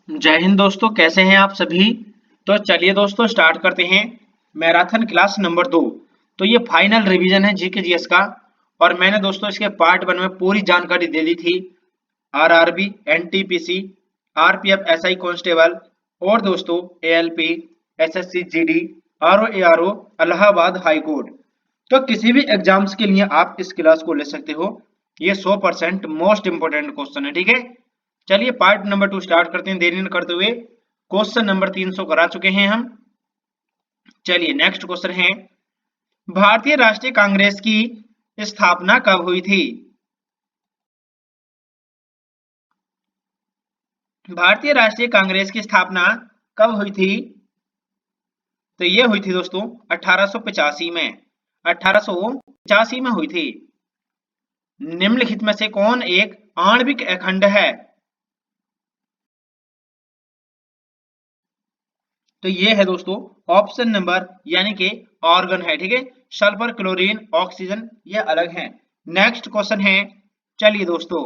जय हिंद दोस्तों, कैसे हैं आप सभी। तो चलिए दोस्तों स्टार्ट करते हैं मैराथन क्लास नंबर 2। तो ये फाइनल रिवीजन है जीके जीएस का। और मैंने दोस्तों इसके पार्ट 1 में पूरी जानकारी दे दी थी। RRB, NTPC, RPF, SI constable और दोस्तों ALP, SSC GD, RO, Allahabad high court. तो किसी भी एग्जाम्स के लिए आप इस क्लास को ले सकते हो। ये 100% मोस्ट इंपोर्टेंट क्वेश्चन है, ठीक है। चलिए पार्ट नंबर 2 स्टार्ट करते हैं देरी न करते हुए। क्वेश्चन नंबर 300 करा चुके हैं हम। चलिए नेक्स्ट क्वेश्चन है, भारतीय राष्ट्रीय कांग्रेस की स्थापना कब हुई थी। भारतीय राष्ट्रीय कांग्रेस की स्थापना कब हुई थी। तो ये हुई थी दोस्तों 1885 में। 1885 में हुई थी। निम्नलिखित में से कौन एक आणविक अखंड है। तो ये है दोस्तों ऑप्शन नंबर यानी कि ऑर्गन है, ठीक है। सल्फर, क्लोरीन, ऑक्सीजन ये अलग है। नेक्स्ट क्वेश्चन है, चलिए दोस्तों,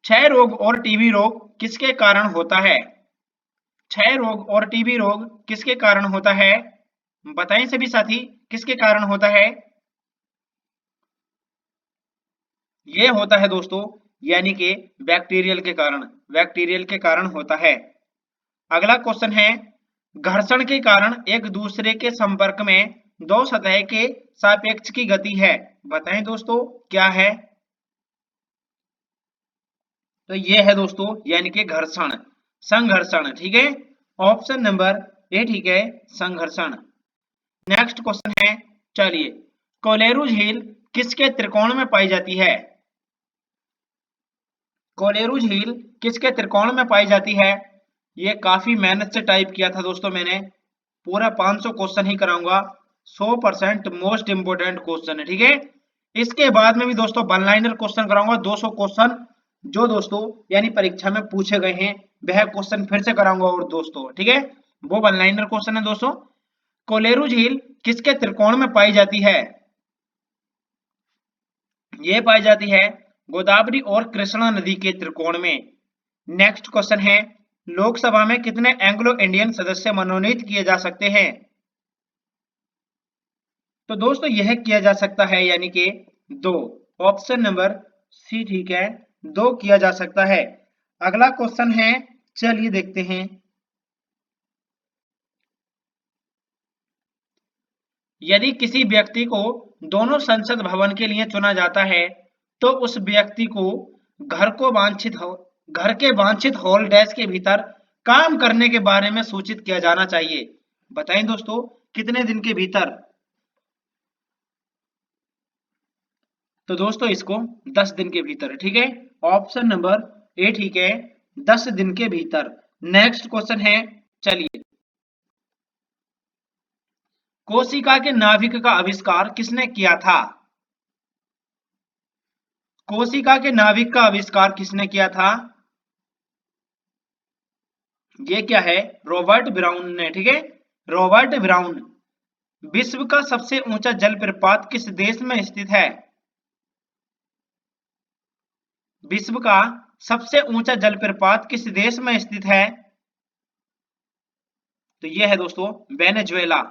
क्षय रोग और टीबी रोग किसके कारण होता है। क्षय रोग और टीबी रोग किसके कारण होता है, बताएं सभी साथी, किसके कारण होता है। ये होता है दोस्तों यानी कि बैक्टीरियल के कारण, बैक्टीरियल के कारण होता है। अगला क्वेश्चन है, घर्षण के कारण एक दूसरे के संपर्क में दो सतह के सापेक्ष की गति है, बताएं दोस्तों क्या है। तो ये है दोस्तों यानी कि घर्षण, संघर्षण, ठीक है। ऑप्शन नंबर ए ठीक है, संघर्षण। नेक्स्ट क्वेश्चन है, चलिए, कोलेरू झील किसके त्रिकोण में पाई जाती है। कोलेरू झील किसके त्रिकोण में पाई जाती है। ये काफी मेहनत से टाइप किया था दोस्तों मैंने, पूरा 500 क्वेश्चन ही कराऊंगा। 100% मोस्ट इंपोर्टेंट क्वेश्चन है, ठीक है। इसके बाद में भी दोस्तों वन लाइनर क्वेश्चन कराऊंगा 200 क्वेश्चन, जो दोस्तों यानी परीक्षा में पूछे गए हैं वह क्वेश्चन फिर से कराऊंगा और दोस्तों, ठीक है। वो वन लाइनर क्वेश्चन है दोस्तों। कोलेरू झील किसके त्रिकोण में पाई जाती है। ये पाई जाती है गोदावरी और कृष्णा नदी के त्रिकोण में। नेक्स्ट क्वेश्चन है, लोकसभा में कितने एंग्लो इंडियन सदस्य मनोनीत किए जा सकते हैं। तो दोस्तों यह किया जा सकता है यानी कि 2। ऑप्शन नंबर सी ठीक है, 2 किया जा सकता है। अगला क्वेश्चन है, चलिए देखते हैं, यदि किसी व्यक्ति को दोनों संसद भवन के लिए चुना जाता है तो उस व्यक्ति को घर के वांछित हॉल डैश के भीतर काम करने के बारे में सूचित किया जाना चाहिए, बताएं दोस्तों कितने दिन के भीतर। तो दोस्तों इसको 10 दिन के भीतर, ठीक है। ऑप्शन नंबर ए ठीक है, 10 दिन के भीतर। नेक्स्ट क्वेश्चन है, चलिए, कोशिका के नाभिक का आविष्कार किसने किया था। कोशिका के नाभिक का आविष्कार किसने किया था। ये क्या है, रॉबर्ट ब्राउन ने, ठीक है, रॉबर्ट ब्राउन। विश्व का सबसे ऊंचा जलप्रपात किस देश में स्थित है। विश्व का सबसे ऊंचा जलप्रपात किस देश में स्थित है। तो यह है दोस्तों वेनेजुएला।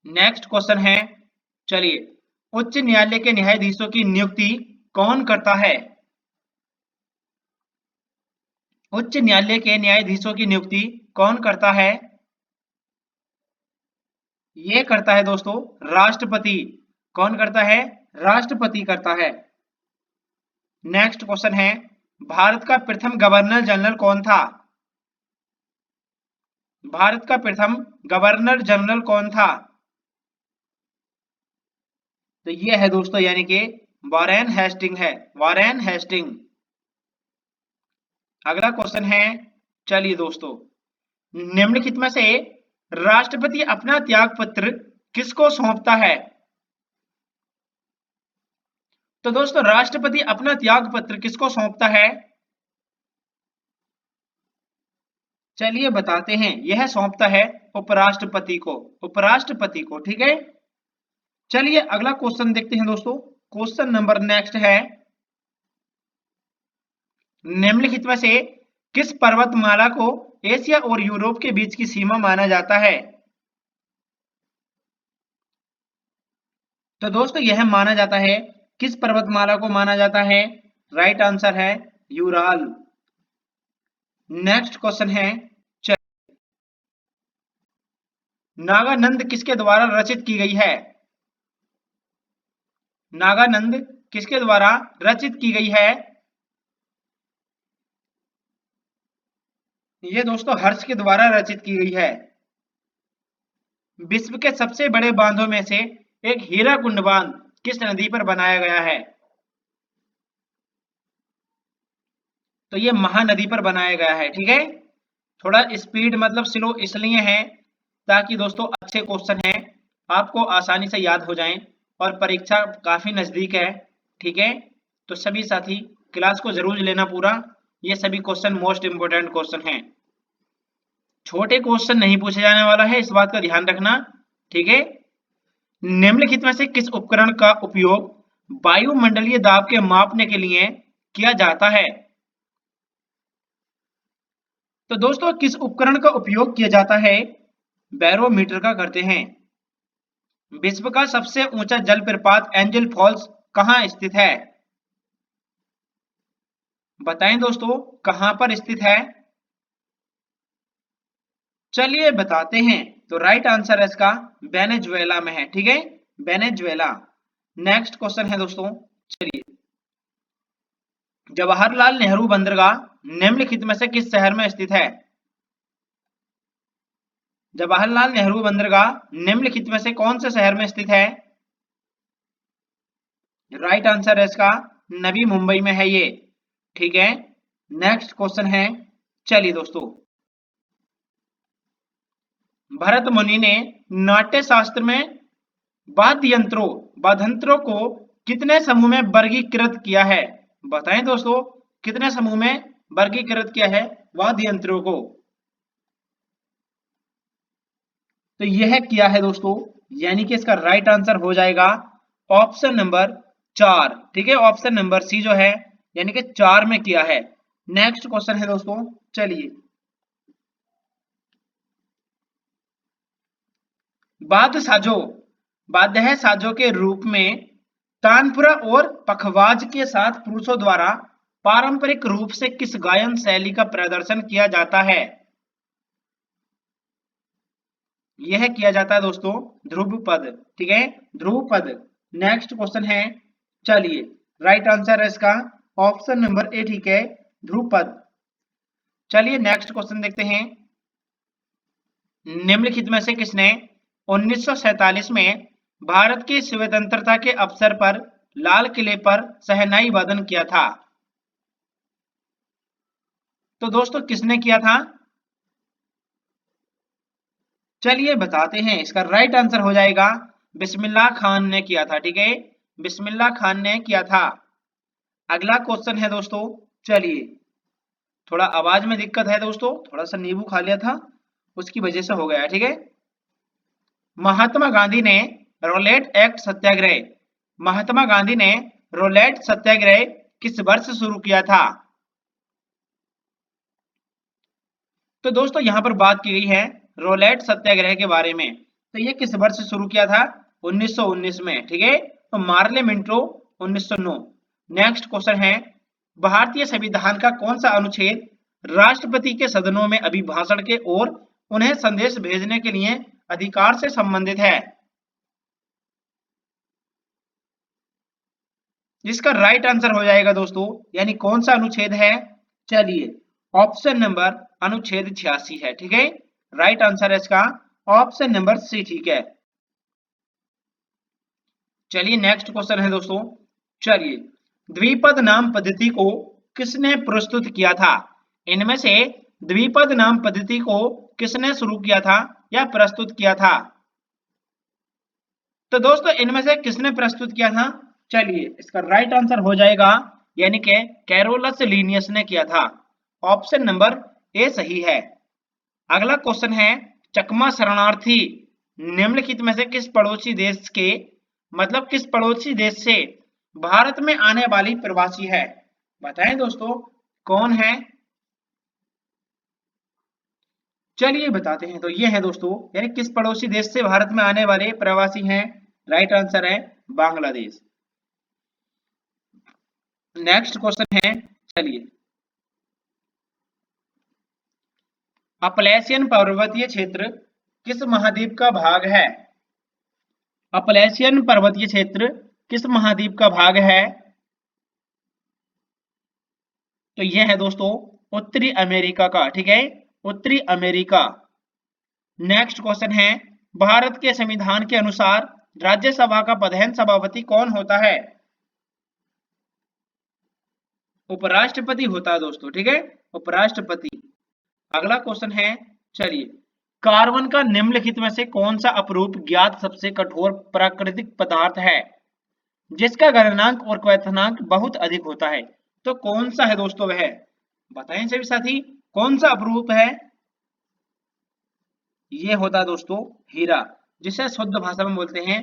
नेक्स्ट क्वेश्चन है, चलिए, उच्च न्यायालय के न्यायाधीशों की नियुक्ति कौन करता है। उच्च न्यायालय के न्यायाधीशों की नियुक्ति कौन करता है। ये करता है दोस्तों राष्ट्रपति। कौन करता है, राष्ट्रपति करता है। नेक्स्ट क्वेश्चन है, भारत का प्रथम गवर्नर जनरल कौन था। भारत का प्रथम गवर्नर जनरल कौन था। तो ये है दोस्तों यानी कि वॉरेन हेस्टिंग है, वॉरेन हेस्टिंग। अगला क्वेश्चन है, चलिए दोस्तों, निम्नलिखित में से राष्ट्रपति अपना त्याग पत्र किसको सौंपता है। तो दोस्तों राष्ट्रपति अपना त्याग पत्र किसको सौंपता है। चलिए बताते हैं, यह सौंपता है उपराष्ट्रपति को, उपराष्ट्रपति को, ठीक है। चलिए अगला क्वेश्चन देखते हैं दोस्तों। क्वेश्चन नंबर नेक्स्ट है, निम्नलिखित में से किस पर्वतमाला को एशिया और यूरोप के बीच की सीमा माना जाता है? तो दोस्तों यह माना जाता है, किस पर्वतमाला को माना जाता है? राइट आंसर है यूराल। नेक्स्ट क्वेश्चन है, नागानंद किसके द्वारा रचित की गई है? नागानंद किसके द्वारा रचित की गई है? ये दोस्तों हर्ष के द्वारा रचित की गई है। विश्व के सबसे बड़े बांधों में से एक हीराकुंड बांध किस नदी पर बनाया गया है? तो ये महानदी पर बनाया गया है। ठीक है, थोड़ा स्पीड मतलब स्लो इसलिए है ताकि दोस्तों अच्छे क्वेश्चन हैं, आपको आसानी से याद हो जाएं और परीक्षा काफी नजदीक है। ठीक है, तो सभी साथी क्लास को जरूर लेना पूरा, ये सभी क्वेश्चन मोस्ट इंपोर्टेंट क्वेश्चन हैं। छोटे क्वेश्चन नहीं पूछे जाने वाला है, इस बात का ध्यान रखना। ठीक है, निम्नलिखित में से किस उपकरण का उपयोग वायुमंडलीय दाब के मापने के लिए किया जाता है? तो दोस्तों किस उपकरण का उपयोग किया जाता है? बैरोमीटर का करते हैं। विश्व का सबसे ऊंचा जलप्रपात एंजल फॉल्स कहाँ स्थित है? बताएं दोस्तों कहां पर स्थित है? चलिए बताते हैं, तो राइट आंसर है इसका वेनेजुएला में है। ठीक है, वेनेजुएला। नेक्स्ट क्वेश्चन है दोस्तों, चलिए, जवाहरलाल नेहरू बंदरगाह निम्नलिखित में से किस शहर में स्थित है? जवाहरलाल नेहरू बंदरगाह निम्नलिखित में से कौन से शहर में स्थित है? राइट आंसर है इसका नवी मुंबई में है ये। ठीक है, नेक्स्ट क्वेश्चन है, चलिए दोस्तों, भरत मुनि ने नाट्य शास्त्र में वाद्यंत्रों को कितने समूह में वर्गीकृत किया है? बताएं दोस्तों कितने समूह में वर्गीकृत किया है वाद्य यंत्रों को? तो यह किया है दोस्तों, यानी कि इसका राइट आंसर हो जाएगा ऑप्शन नंबर 4। ठीक है, ऑप्शन नंबर सी जो है यानी कि 4 में किया है। नेक्स्ट क्वेश्चन है दोस्तों, चलिए, वाद्य साजों के रूप में तानपुरा और पखवाज के साथ पुरुषों द्वारा पारंपरिक रूप से किस गायन शैली का प्रदर्शन किया जाता है? यह किया जाता है दोस्तों ध्रुव पद। ठीक है, ध्रुव पद। नेक्स्ट क्वेश्चन है, चलिए, राइट आंसर है इसका ऑप्शन नंबर ए। ठीक है, ध्रुव पद। चलिए नेक्स्ट क्वेश्चन देखते हैं, निम्नलिखित में से किसने 1947 में भारत की स्वतंत्रता के अवसर पर लाल किले पर शहनाई वादन किया था? तो दोस्तों किसने किया था? चलिए बताते हैं, इसका राइट आंसर हो जाएगा बिस्मिल्लाह खान ने किया था। ठीक है, बिस्मिल्लाह खान ने किया था। अगला क्वेश्चन है दोस्तों, चलिए, थोड़ा आवाज में दिक्कत है दोस्तों, थोड़ा सा नींबू खा लिया था उसकी वजह से हो गया। ठीक है, महात्मा गांधी ने रोलेट एक्ट सत्याग्रह महात्मा गांधी ने रोलेट सत्याग्रह किस वर्ष शुरू किया था? तो दोस्तों यहां पर बात की गई है रोलेट सत्याग्रह के बारे में, तो ये किस वर्ष शुरू किया था? 1919 में। ठीक है, तो मार्ले मिंटो 1909। नेक्स्ट क्वेश्चन है, भारतीय संविधान का कौन सा अनुच्छेद राष्ट्रपति के सदनों में अभिभाषण के और उन्हें संदेश भेजने के लिए अधिकार से संबंधित है? जिसका राइट आंसर हो जाएगा दोस्तों, यानी कौन सा अनुच्छेद है? चलिए, ऑप्शन नंबर अनुच्छेद 86 है। ठीक है, राइट आंसर है इसका ऑप्शन नंबर सी। ठीक है, चलिए नेक्स्ट क्वेश्चन है दोस्तों, चलिए, द्विपद नाम पद्धति को किसने प्रस्तुत किया था? इनमें से द्विपद नाम पद्धति को किसने शुरू किया था या प्रस्तुत किया था? तो दोस्तों इनमें से किसने प्रस्तुत किया था? चलिए इसका राइट आंसर हो जाएगा, यानी कि कैरोलस लीनियस ने किया था। ऑप्शन नंबर ए सही है। अगला क्वेश्चन है, चकमा शरणार्थी निम्नलिखित में से किस पड़ोसी देश के मतलब किस पड़ोसी देश से भारत में आने वाली प्रवासी है? बताएं दोस्तों कौन है? चलिए बताते हैं। तो ये है दोस्तों, यानी किस पड़ोसी देश से भारत में आने वाले प्रवासी हैं? राइट आंसर है बांग्लादेश। नेक्स्ट क्वेश्चन है, चलिए, अपलैशियन पर्वतीय क्षेत्र किस महाद्वीप का भाग है? अपलैशियन पर्वतीय क्षेत्र किस महाद्वीप का भाग है? तो यह है दोस्तों उत्तरी अमेरिका का, ठीक है, उत्तरी अमेरिका। नेक्स्ट क्वेश्चन है, भारत के संविधान के अनुसार राज्यसभा का प्रधान सभापति कौन होता है? उपराष्ट्रपति होता है दोस्तों, ठीक है, उपराष्ट्रपति। अगला क्वेश्चन है, चलिए, कार्बन का निम्नलिखित में से कौन सा अपरूप ज्ञात सबसे कठोर प्राकृतिक पदार्थ है जिसका गलनांक और क्वथनांक बहुत अधिक होता है? तो कौन सा है दोस्तों वह? बताएं सभी साथी, कौन सा अपरूप है? ये होता है दोस्तों हीरा, जिसे शुद्ध भाषा में बोलते हैं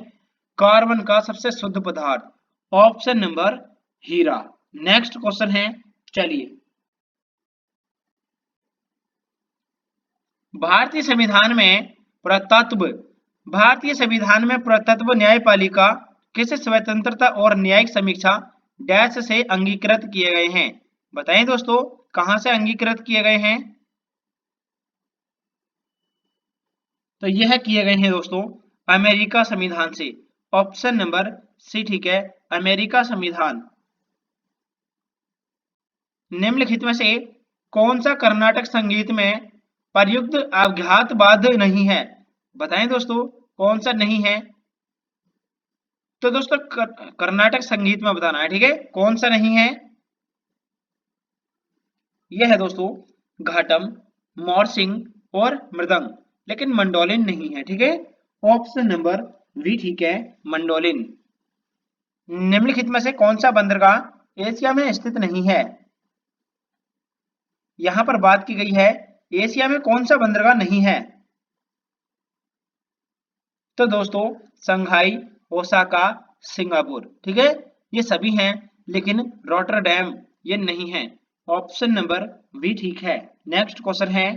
कार्बन का सबसे शुद्ध पदार्थ। ऑप्शन नंबर हीरा। नेक्स्ट क्वेश्चन है, चलिए, भारतीय संविधान में पुरातत्व भारतीय संविधान में पुरातत्व न्यायपालिका किस स्वतंत्रता और न्यायिक समीक्षा डैश से अंगीकृत किए गए हैं? बताएं दोस्तों, कहां से अंगीकृत किए गए हैं? तो यह किए गए हैं दोस्तों अमेरिका संविधान से। ऑप्शन नंबर सी ठीक है, अमेरिका संविधान। निम्नलिखित में से कौन सा कर्नाटक संगीत में प्रयुक्त अवघात वाद्य नहीं है? बताएं दोस्तों, कौन सा नहीं है? तो दोस्तों कर्नाटक संगीत में बताना है, ठीक है, कौन सा नहीं है? यह है दोस्तों घाटम, मोरसिंग और मृदंग, लेकिन मंडोलिन नहीं है, ठीक है। ऑप्शन नंबर बी ठीक है, मंडोलिन। निम्नलिखित में से कौन सा बंदरगाह एशिया में स्थित नहीं है? यहां पर बात की गई है एशिया में कौन सा बंदरगाह नहीं है? तो दोस्तों संघाई, ओसाका, सिंगापुर, ठीक है, ये सभी हैं, लेकिन रॉटरडैम ये नहीं है। ऑप्शन नंबर बी ठीक है। नेक्स्ट क्वेश्चन है,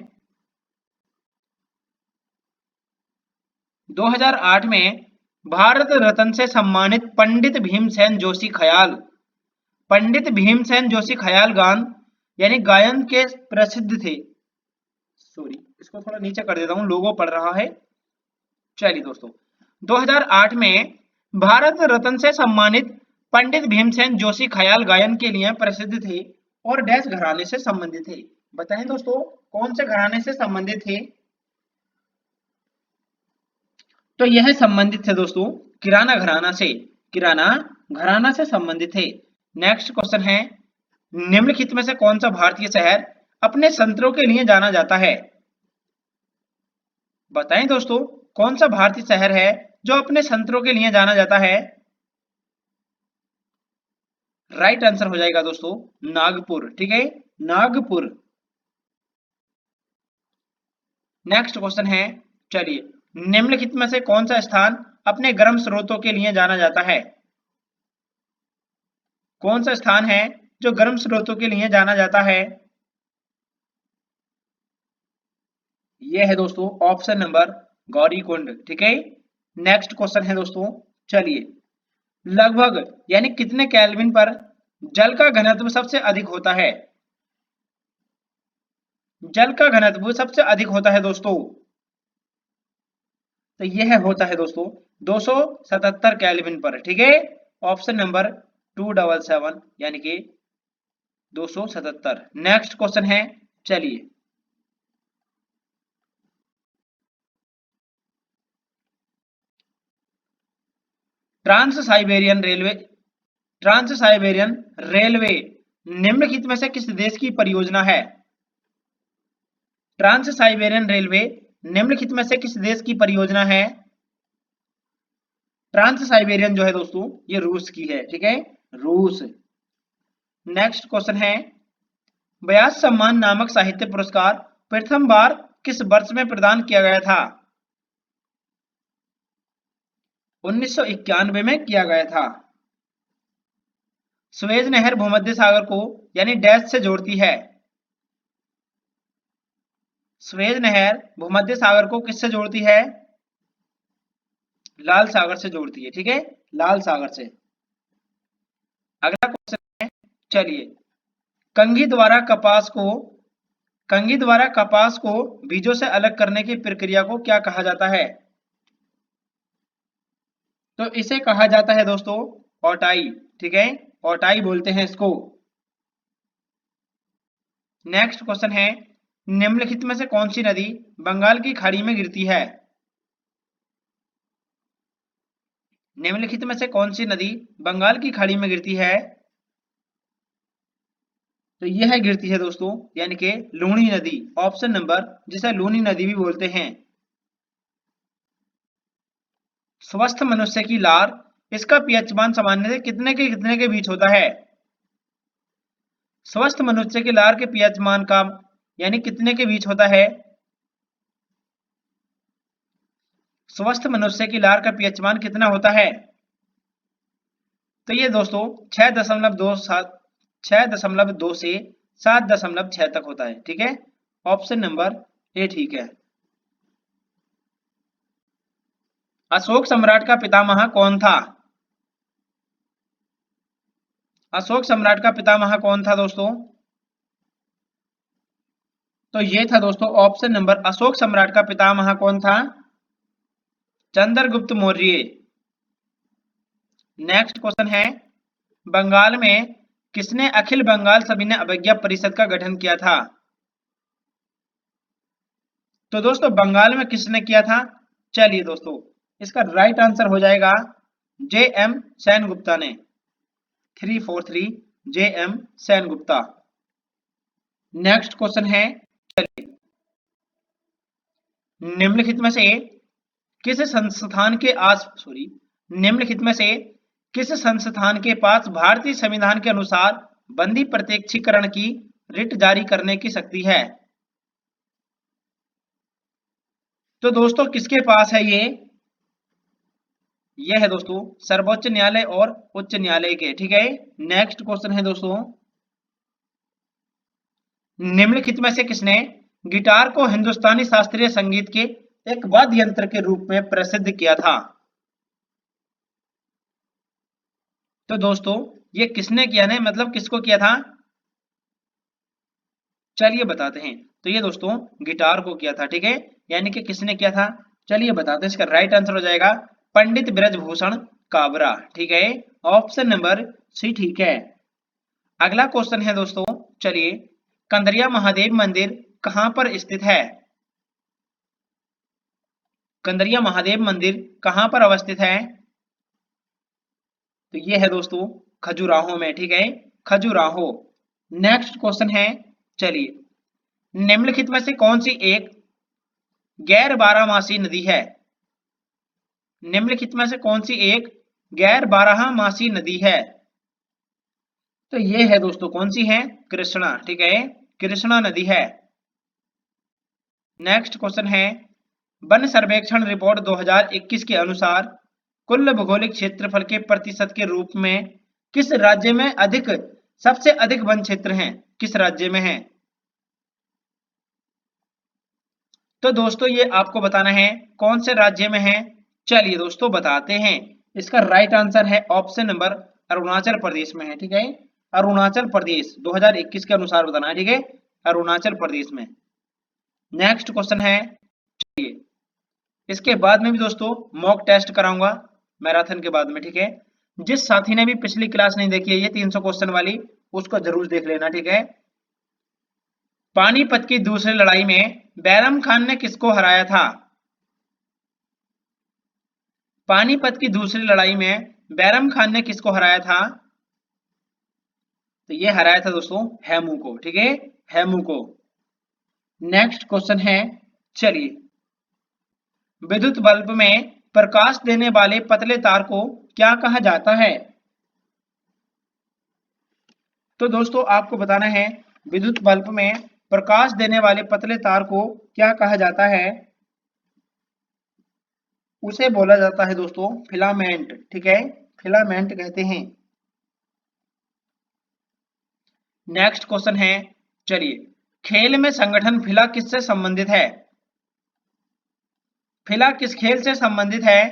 2008 में भारत रत्न से सम्मानित पंडित भीमसेन जोशी खयाल, पंडित भीमसेन जोशी खयाल गान यानी गायन के प्रसिद्ध थे। सॉरी, इसको थोड़ा नीचे कर देता हूं, लोगो पढ़ रहा है। चलिए दोस्तों, 2008 में भारत रत्न से सम्मानित पंडित भीमसेन जोशी खयाल गायन के लिए प्रसिद्ध थे और डैश घराने से संबंधित थे। बताएं दोस्तों, कौन से घराने से संबंधित थे? तो यह संबंधित थे दोस्तों किराना घराना से, किराना घराना से संबंधित थे। नेक्स्ट क्वेश्चन है, निम्नलिखित में से कौन सा भारतीय शहर अपने संतरों के लिए जाना जाता है? बताएं दोस्तों, कौन सा भारतीय शहर है जो अपने संतरों के लिए जाना जाता है? राइट आंसर हो जाएगा दोस्तों नागपुर, ठीक है, नागपुर। नेक्स्ट क्वेश्चन है, चलिए, निम्नलिखित में से कौन सा स्थान अपने गर्म स्रोतों के लिए जाना जाता है? कौन सा स्थान है जो गर्म स्रोतों के लिए जाना जाता है? यह है दोस्तों ऑप्शन नंबर गौरीकुंड, ठीक है। नेक्स्ट क्वेश्चन है दोस्तों, चलिए, लगभग यानी कितने केल्विन पर जल का घनत्व सबसे अधिक होता है? जल का घनत्व सबसे अधिक होता है दोस्तों, तो यह होता है दोस्तों 277 केल्विन पर, ठीक है। ऑप्शन नंबर 277 यानी कि 277। नेक्स्ट क्वेश्चन है, चलिए, trans Siberian railway, trans Siberian railway निम्नलिखित में से किस देश की परियोजना है? ट्रांस साइबेरियन रेलवे निम्नलिखित में से किस देश की परियोजना है? ट्रांस साइबेरियन जो है दोस्तों ये रूस की है, ठीक है, रूस। नेक्स्ट क्वेश्चन है, व्यास सम्मान नामक साहित्य पुरस्कार प्रथम बार किस वर्ष में प्रदान किया गया था? 1991 में किया गया था। सुएज नहर भूमध्य सागर को यानी डैश से जोड़ती है। स्वेज नहर भूमध्य सागर को किससे जोड़ती है? लाल सागर से जोड़ती है, ठीक है, लाल सागर से। अगला क्वेश्चन है, चलिए, कंघी द्वारा कपास को कंघी द्वारा कपास को बीजों से अलग करने की प्रक्रिया को क्या कहा जाता है? तो इसे कहा जाता है दोस्तों ओटाई, ठीक है, ओटाई बोलते हैं इसको। नेक्स्ट क्वेश्चन है, निम्नलिखित में से कौन सी नदी बंगाल की खाड़ी में गिरती है? निम्नलिखित में से कौन सी नदी बंगाल की खाड़ी में गिरती है? तो यह गिरती है दोस्तों, यानी कि लूनी नदी, ऑप्शन नंबर, जिसे लूनी नदी भी बोलते हैं। स्वस्थ मनुष्य की लार, इसका पीएच मान सामान्य से कितने के बीच होता है? स्वस्थ मनुष्य की लार के पीएच मान का यानी कितने के बीच होता है? स्वस्थ मनुष्य की लार का पीएच मान कितना होता है? तो ये दोस्तों 6.2 से 7.6 तक होता है, ठीक है, ऑप्शन नंबर ए ठीक है। अशोक सम्राट का पितामह कौन था? अशोक सम्राट का पितामह कौन था दोस्तों? तो ये था दोस्तों ऑप्शन नंबर, अशोक सम्राट का पितामह कौन था? चंद्रगुप्त मौर्य। नेक्स्ट क्वेश्चन है, बंगाल में किसने अखिल बंगाल सविनय अवज्ञा परिषद का गठन किया था? तो दोस्तों बंगाल में किसने किया था? चलिए दोस्तों, इसका राइट आंसर हो जाएगा जे एम सेनगुप्ता ने, 343 जे एम सेनगुप्ता। नेक्स्ट क्वेश्चन है, चलिए, निम्नलिखित में से किस संस्थान के निम्नलिखित में से किस संस्थान के पास भारतीय संविधान के अनुसार बंदी प्रत्यक्षीकरण की रिट जारी करने की शक्ति है? तो दोस्तों किसके पास है ये? है दोस्तों सर्वोच्च न्यायालय और उच्च न्यायालय के, ठीक है। नेक्स्ट क्वेश्चन है दोस्तों, निम्नलिखित में से किसने गिटार को हिंदुस्तानी शास्त्रीय संगीत के एक वाद्य यंत्र के रूप में प्रसिद्ध किया था? तो दोस्तों ये किसने किया ने मतलब किसको किया था? चलिए बताते हैं। तो ये दोस्तों गिटार को किया था, ठीक है, यानी कि किसने किया था? चलिए बताते हैं। इसका राइट आंसर हो जाएगा पंडित ब्रजभूषण काबरा, ठीक है, ऑप्शन नंबर सी ठीक है। अगला क्वेश्चन है दोस्तों, चलिए, कंदरिया महादेव मंदिर कहां पर स्थित है? कंदरिया महादेव मंदिर कहां पर अवस्थित है? तो ये है दोस्तों खजुराहो में, ठीक है, खजुराहो। नेक्स्ट क्वेश्चन है, चलिए, निम्नलिखित में से कौन सी एक गैर बारहमासी नदी है? निम्नलिखित में से कौन सी एक गैर बारहमासी नदी है? तो ये है दोस्तों कौन सी है? कृष्णा, ठीक है, कृष्णा नदी है। नेक्स्ट क्वेश्चन है, वन सर्वेक्षण रिपोर्ट 2021 के अनुसार कुल भौगोलिक क्षेत्रफल के प्रतिशत के रूप में किस राज्य में सबसे अधिक वन क्षेत्र हैं? किस राज्य में है? तो दोस्तों ये आपको बताना है कौन से राज्य में है। चलिए दोस्तों बताते हैं। इसका राइट आंसर है ऑप्शन नंबर अरुणाचल प्रदेश में है, ठीक है, अरुणाचल प्रदेश 2021 के अनुसार बताना है, ठीक है, अरुणाचल प्रदेश में। नेक्स्ट क्वेश्चन है, चलिए, इसके बाद में भी दोस्तों मॉक टेस्ट कराऊंगा मैराथन के बाद में, ठीक है। जिस साथी ने भी पिछली क्लास नहीं देखी है ये 300 क्वेश्चन वाली, उसको जरूर देख लेना, ठीक है। पानीपत की दूसरी लड़ाई में बैरम खान ने किसको हराया था? पानीपत की दूसरी लड़ाई में बैरम खान ने किसको हराया था? तो ये हराया था दोस्तों हेमू को, ठीक है, हेमू को। नेक्स्ट क्वेश्चन है, चलिए, विद्युत बल्ब में प्रकाश देने वाले पतले तार को क्या कहा जाता है? तो दोस्तों आपको बताना है विद्युत बल्ब में प्रकाश देने वाले पतले तार को क्या कहा जाता है? उसे बोला जाता है दोस्तों फिलामेंट, ठीक है, फिलामेंट कहते हैं। नेक्स्ट क्वेश्चन है, चलिए, खेल में संगठन फिला किससे संबंधित है? फिला किस खेल से संबंधित है?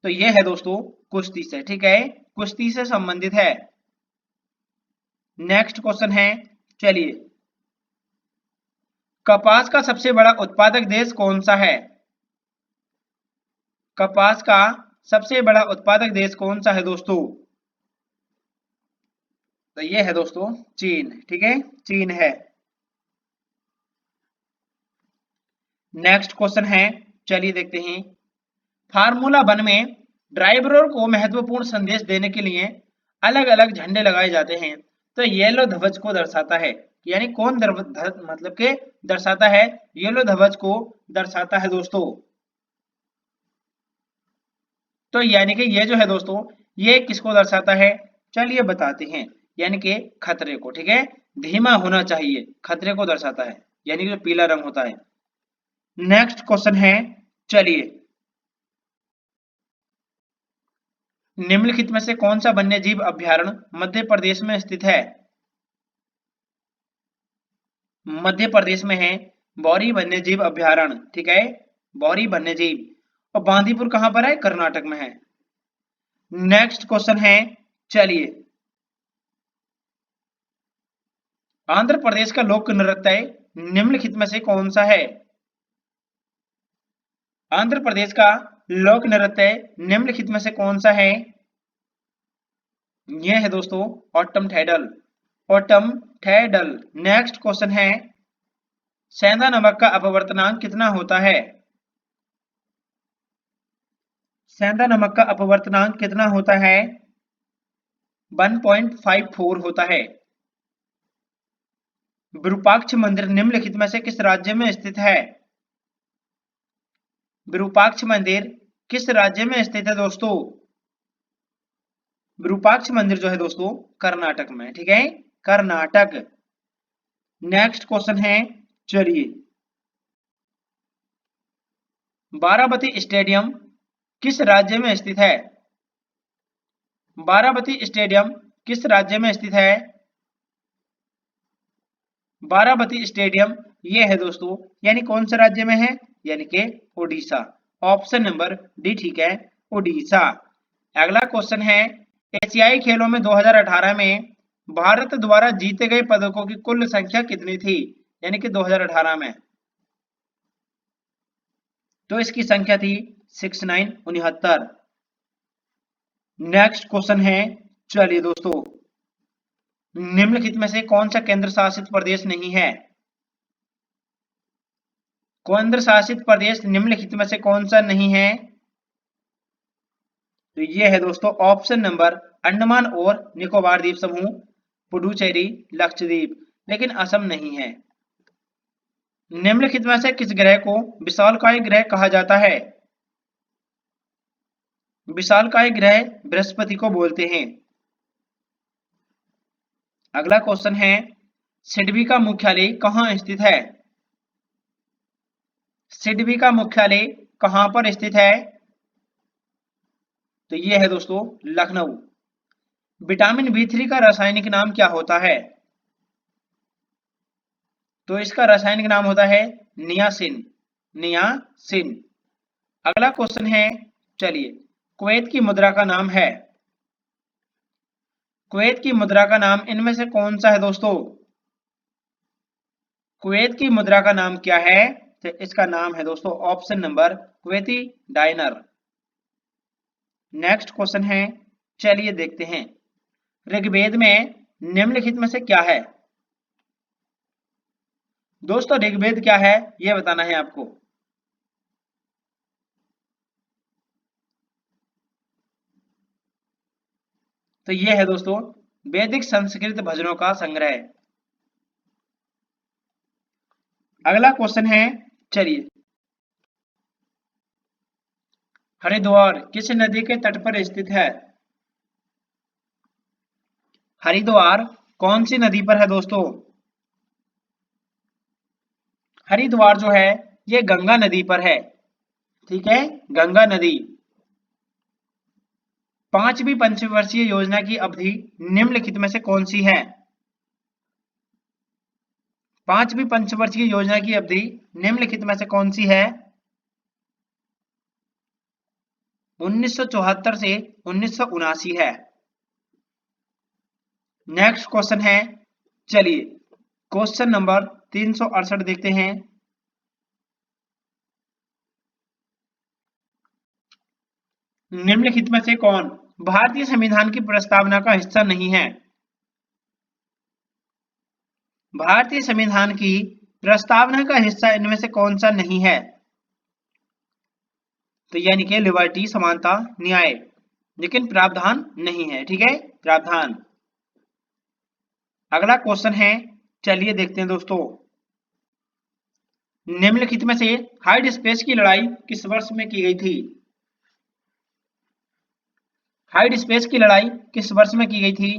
तो ये है दोस्तों कुश्ती से, ठीक है, कुश्ती से संबंधित है। नेक्स्ट क्वेश्चन है, चलिए, कपास का सबसे बड़ा उत्पादक देश कौन सा है? कपास का सबसे बड़ा उत्पादक देश कौन सा है दोस्तों? तो ये है दोस्तों चीन, ठीक है, चीन है। नेक्स्ट क्वेश्चन है, चलिए देखते हैं, फार्मूला 1 में ड्राइवरों को महत्वपूर्ण संदेश देने के लिए अलग अलग झंडे लगाए जाते हैं, तो येलो ध्वज को दर्शाता है, यानी कौन मतलब के दर्शाता है? येलो ध्वज को दर्शाता है दोस्तों। तो यानी कि ये जो है दोस्तों, ये किसको दर्शाता है? चलिए बताते हैं, यानी कि खतरे को, ठीक है, धीमा होना चाहिए, खतरे को दर्शाता है, यानी कि जो पीला रंग होता है। नेक्स्ट क्वेश्चन है, चलिए, निम्नलिखित में से कौन सा वन्य जीव अभ्यारण्य मध्य प्रदेश में स्थित है? मध्य प्रदेश में है बौरी वन्य जीव अभ्यारण्य, ठीक है, बौरी वन्य जीव। और बांदीपुर कहां पर है? कर्नाटक में है। नेक्स्ट क्वेश्चन है, चलिए, आंध्र प्रदेश का लोक नृत्य निम्नलिखित में से कौन सा है? आंध्र प्रदेश का लोक नृत्य निम्नलिखित में से कौन सा है? यह है दोस्तों ऑटम थैडल, ऑटम थैडल। नेक्स्ट क्वेश्चन है, सेंधा नमक का अपवर्तनांक कितना होता है? सेंधा नमक का अपवर्तनांक कितना होता है? 1.54 होता है। विरूपाक्ष मंदिर निम्नलिखित में से किस राज्य में स्थित है? विरूपाक्ष मंदिर किस राज्य में स्थित है दोस्तों? विरूपाक्ष मंदिर जो है दोस्तों कर्नाटक में, ठीक है, कर्नाटक। नेक्स्ट क्वेश्चन है, चलिए, बाराबती स्टेडियम किस राज्य में स्थित है? बाराबती स्टेडियम किस राज्य में स्थित है? बाराबती स्टेडियम ये है दोस्तों, यानी कौन से राज्य में है? यानी कि ओडिशा। ऑप्शन नंबर डी ठीक है, ओडिशा। अगला क्वेश्चन है, एशियाई खेलों में 2018 में भारत द्वारा जीते गए पदकों की कुल संख्या कितनी थी? यानी कि 2018 में, तो इसकी संख्या थी 69। नेक्स्ट क्वेश्चन है, चलिए दोस्तों, निम्नलिखित में से कौन सा केंद्र शासित प्रदेश नहीं है? केंद्र शासित प्रदेश निम्नलिखित में से कौन सा नहीं है? तो ये है दोस्तों ऑप्शन नंबर अंडमान और निकोबार द्वीप समूह, पुडुचेरी, लक्षद्वीप, लेकिन असम नहीं है। निम्नलिखित में से किस ग्रह को विशालकाय ग्रह कहा जाता है? विशालकाय ग्रह बृहस्पति को बोलते हैं। अगला क्वेश्चन है, सिडबी का मुख्यालय कहाँ स्थित है? सिडबी का मुख्यालय कहां पर स्थित है? तो ये है दोस्तों लखनऊ। विटामिन बी3 का रासायनिक नाम क्या होता है? तो इसका रासायनिक नाम होता है नियासिन, नियासिन। अगला क्वेश्चन है, चलिए, कुवैत की मुद्रा का नाम है? कुवैत की मुद्रा का नाम इनमें से कौन सा है दोस्तों? कुवैत की मुद्रा का नाम क्या है? तो इसका नाम है दोस्तों option number Kuwaiti diner. Next question है, चलिए देखते हैं, ऋग्वेद में निम्नलिखित में से क्या है? दोस्तों ऋग्वेद क्या है यह बताना है आपको। तो यह है दोस्तों वैदिक संस्कृत भजनों का संग्रह। अगला क्वेश्चन है, चलिए, हरिद्वार किस नदी के तट पर स्थित है? हरिद्वार कौन सी नदी पर है दोस्तों? हरिद्वार जो है ये गंगा नदी पर है, ठीक है, गंगा नदी। पांचवी पंचवर्षीय योजना की अवधि निम्नलिखित में से कौन सी है? पांचवी पंचवर्षीय योजना की अवधि निम्नलिखित में से कौन सी है? 1974 से 1979 है। नेक्स्ट क्वेश्चन है, चलिए क्वेश्चन नंबर 368 देखते हैं। निम्नलिखित में से कौन भारतीय संविधान की प्रस्तावना का हिस्सा नहीं है? भारतीय संविधान की प्रस्तावना का हिस्सा इनमें से कौन सा नहीं है? तो यानी कि लिबर्टी, समानता, न्याय, लेकिन प्रावधान नहीं है। ठीक है, प्रावधान। अगला क्वेश्चन है, चलिए देखते हैं दोस्तों। निम्नलिखित में से हाइड स्पेस की लड़ाई किस वर्ष में की गई थी? हाइड स्पेस की लड़ाई किस वर्ष में की गई थी?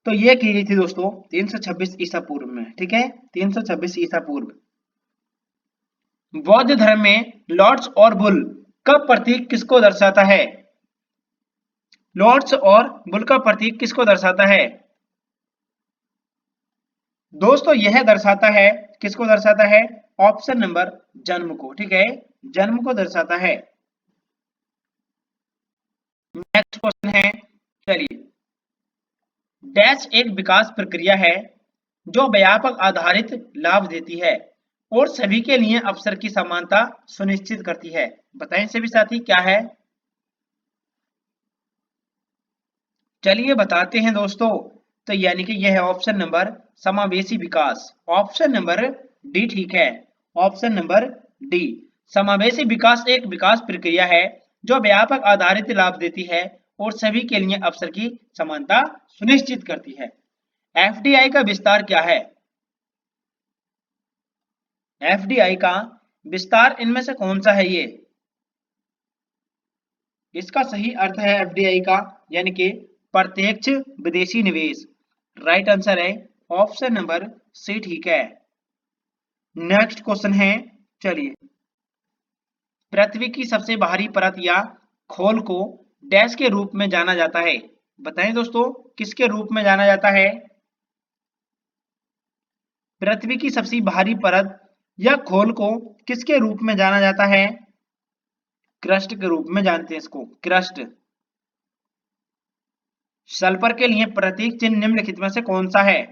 तो ये की गई थी दोस्तों 326 ईसा पूर्व में। ठीक है, 326 ईसा पूर्व। बौद्ध धर्म में लॉर्ड्स और बुल का प्रतीक किसको दर्शाता है? लॉर्ड्स और बुल का प्रतीक किसको दर्शाता है? दोस्तों यह दर्शाता है, किसको दर्शाता है? ऑप्शन नंबर जन्म को। ठीक है, जन्म को दर्शाता है। नेक्स्ट क्वेश्चन है, चलिए। डैश एक विकास प्रक्रिया है जो व्यापक आधारित लाभ देती है और सभी के लिए अवसर की समानता सुनिश्चित करती है। बताएं सभी साथी क्या है? चलिए बताते हैं दोस्तों। तो यानी कि यह है ऑप्शन नंबर समावेशी विकास। ऑप्शन नंबर डी ठीक है, ऑप्शन नंबर डी। समावेशी विकास एक विकास प्रक्रिया है जो व्यापक आधारित लाभ देती है और सभी के लिए अवसर की समानता सुनिश्चित करती है। एफडीआई का विस्तार क्या है? एफडीआई का विस्तार इनमें से कौन सा है? ये इसका सही अर्थ है एफडीआई का यानी कि प्रत्यक्ष विदेशी निवेश। राइट आंसर है ऑप्शन नंबर सी ठीक है। नेक्स्ट क्वेश्चन है, चलिए। पृथ्वी की सबसे बाहरी परत या खोल को डैश के रूप में जाना जाता है? बताएं दोस्तों, किसके रूप में जाना जाता है? पृथ्वी की सबसे बाहरी परत या खोल को किसके रूप में जाना जाता है? क्रस्ट के रूप में जानते हैं इसको, क्रस्ट। सल्फर के लिए प्रतीक चिन्ह निम्नलिखित में से कौन सा है?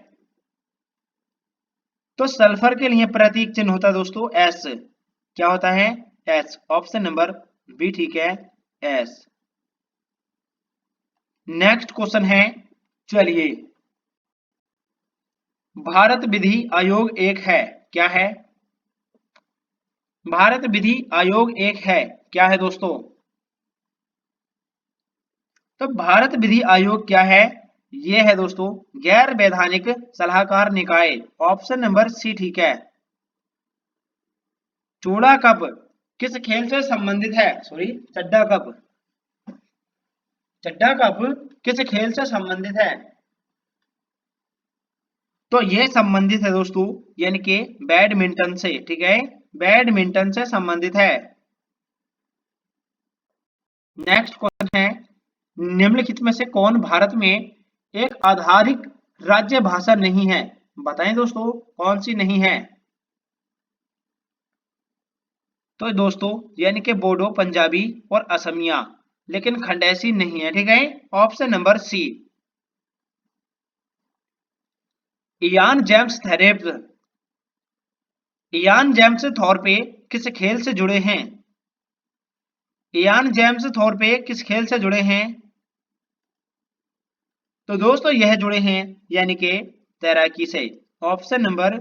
तो सल्फर के लिए प्रतीक चिन्ह होता है दोस्तों एस। क्या होता है? एस। ऑप्शन नंबर बी ठीक है, एस। नेक्स्ट क्वेश्चन है, चलिए। भारत विधि आयोग एक है, क्या है? भारत विधि आयोग एक है, क्या है दोस्तों? तो भारत विधि आयोग क्या है? ये है दोस्तों गैर वैधानिक सलाहकार निकाय। ऑप्शन नंबर सी ठीक है। चूड़ा कप किस खेल से संबंधित है? सॉरी, चड्डा कप। चड्डा कप किस खेल से संबंधित है? तो ये संबंधित है दोस्तों यानी कि बैडमिंटन से। ठीक है, बैडमिंटन से संबंधित है। नेक्स्ट क्वेश्चन है, निम्नलिखित में से कौन भारत में एक आधारिक राज्य भाषा नहीं है? बताएं दोस्तों कौन सी नहीं है? तो दोस्तों यानी कि बोडो, पंजाबी और असमिया, लेकिन खंडेसी नहीं है। ठीक है, option number C. Ian James Thorpe, Ian James Thorpe किस खेल से जुड़े हैं? इयान जेम्स थॉरपे किस खेल से जुड़े हैं? तो दोस्तों यह जुड़े हैं यानी कि तैराकी से। ऑप्शन नंबर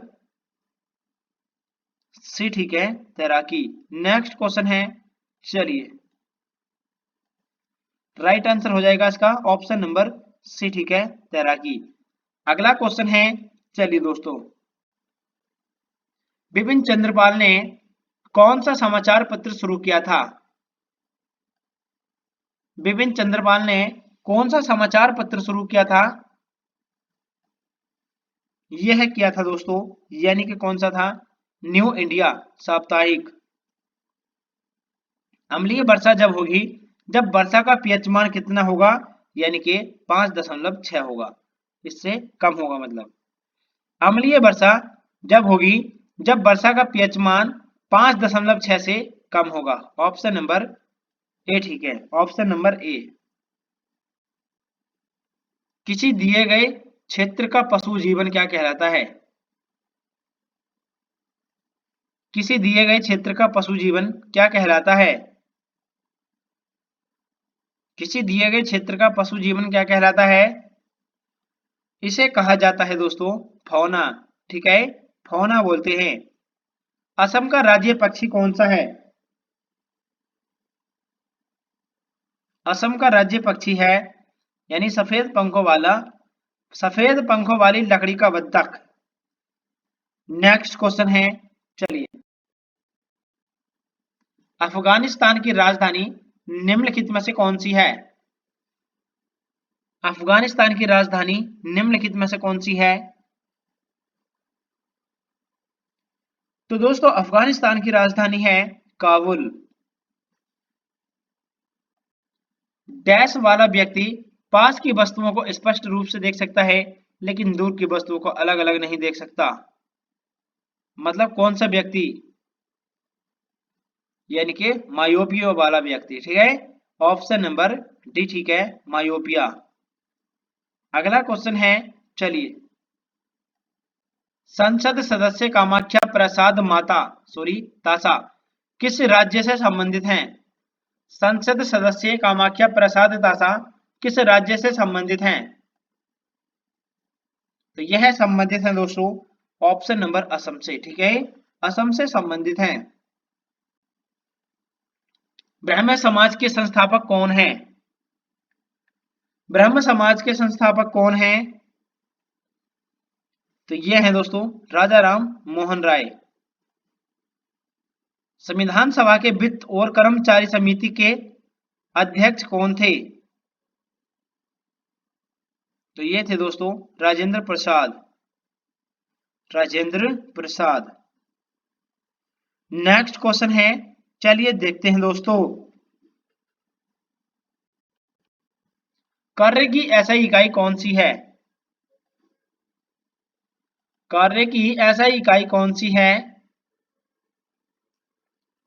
सी ठीक है, तैराकी। नेक्स्ट क्वेश्चन है, चलिए। राइट आंसर हो जाएगा इसका ऑप्शन नंबर सी ठीक है, तैराकी। अगला क्वेश्चन है, चलिए दोस्तों। बिपिन चंद्रपाल ने कौन सा समाचार पत्र शुरू किया था? बिपिन चंद्रपाल ने कौन सा समाचार पत्र शुरू किया था? यह किया था दोस्तों यानी कि कौन सा था? न्यू इंडिया साप्ताहिक। अम्लीय वर्षा जब होगी जब वर्षा का पीएच मान कितना होगा, यानी कि 5.6 होगा, इससे कम होगा मतलब। अम्लीय वर्षा जब होगी जब वर्षा का पीएच मान 5.6 से कम होगा। ऑप्शन नंबर ए ठीक है, ऑप्शन नंबर ए। किसी दिए गए क्षेत्र का पशु जीवन क्या कहलाता है? किसी दिए गए क्षेत्र का पशु जीवन क्या कहलाता है? किसी दिए गए क्षेत्र का पशु जीवन क्या कहलाता है? इसे कहा जाता है दोस्तों फौना, ठीक है, फौना बोलते हैं। असम का राज्य पक्षी कौन सा है? असम का राज्य पक्षी है यानी सफेद पंखों वाली लकड़ी का बत्तख। नेक्स्ट क्वेश्चन है, चलिए। अफगानिस्तान की राजधानी निम्नलिखित में से कौन सी है? अफगानिस्तान की राजधानी निम्नलिखित में से कौन सी है? तो दोस्तों अफगानिस्तान की राजधानी है काबुल। डैश वाला व्यक्ति पास की वस्तुओं को स्पष्ट रूप से देख सकता है लेकिन दूर की वस्तुओं को अलग अलग नहीं देख सकता। मतलब कौन सा व्यक्ति? यानी कि मायोपिया वाला व्यक्ति, ठीक है, ऑप्शन नंबर डी ठीक है, मायोपिया। अगला क्वेश्चन है, चलिए। संसद सदस्य कामाख्या प्रसाद तासा किस राज्य से संबंधित हैं? संसद सदस्य कामाख्या प्रसाद तासा किस राज्य से संबंधित हैं? तो यह संबंधित है दोस्तों ऑप्शन नंबर असम से, ठीक है, असम से संबंधित हैं। ब्रह्म समाज के संस्थापक कौन हैं? ब्रह्म समाज के संस्थापक कौन हैं? तो ये हैं दोस्तों राजा राम मोहन राय। संविधान सभा के वित्त और कर्मचारी समिति के अध्यक्ष कौन थे? तो ये थे दोस्तों राजेंद्र प्रसाद। राजेंद्र प्रसाद। नेक्स्ट क्वेश्चन है, चलिए देखते हैं दोस्तों। कार्य की ऐसा इकाई कौन सी है? कार्य की ऐसा इकाई कौन सी है?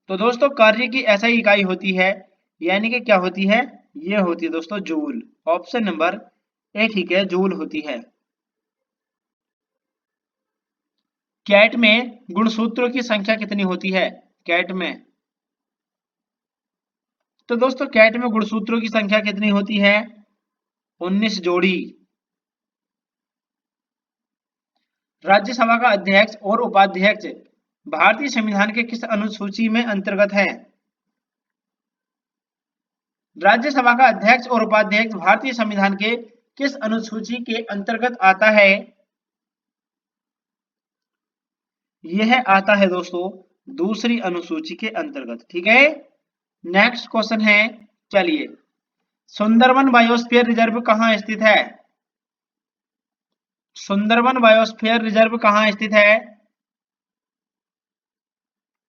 तो दोस्तों कार्य की ऐसा इकाई होती है यानी कि क्या होती है? ये होती है दोस्तों जूल। ऑप्शन नंबर ए ठीक है, जूल होती है। कैट में गुणसूत्रों की संख्या कितनी होती है? कैट में, तो दोस्तों कैट में गुणसूत्रों की संख्या कितनी होती है? 19 जोड़ी। राज्यसभा का अध्यक्ष और उपाध्यक्ष भारतीय संविधान के किस अनुसूची में अंतर्गत है? राज्यसभा का अध्यक्ष और उपाध्यक्ष भारतीय संविधान के किस अनुसूची के अंतर्गत आता है? यह आता है दोस्तों दूसरी अनुसूची के अंतर्गत, ठीक है। नेक्स्ट क्वेश्चन है, चलिए। सुंदरवन बायोस्फीयर रिजर्व कहाँ स्थित है? सुंदरवन बायोस्फीयर रिजर्व कहाँ स्थित है?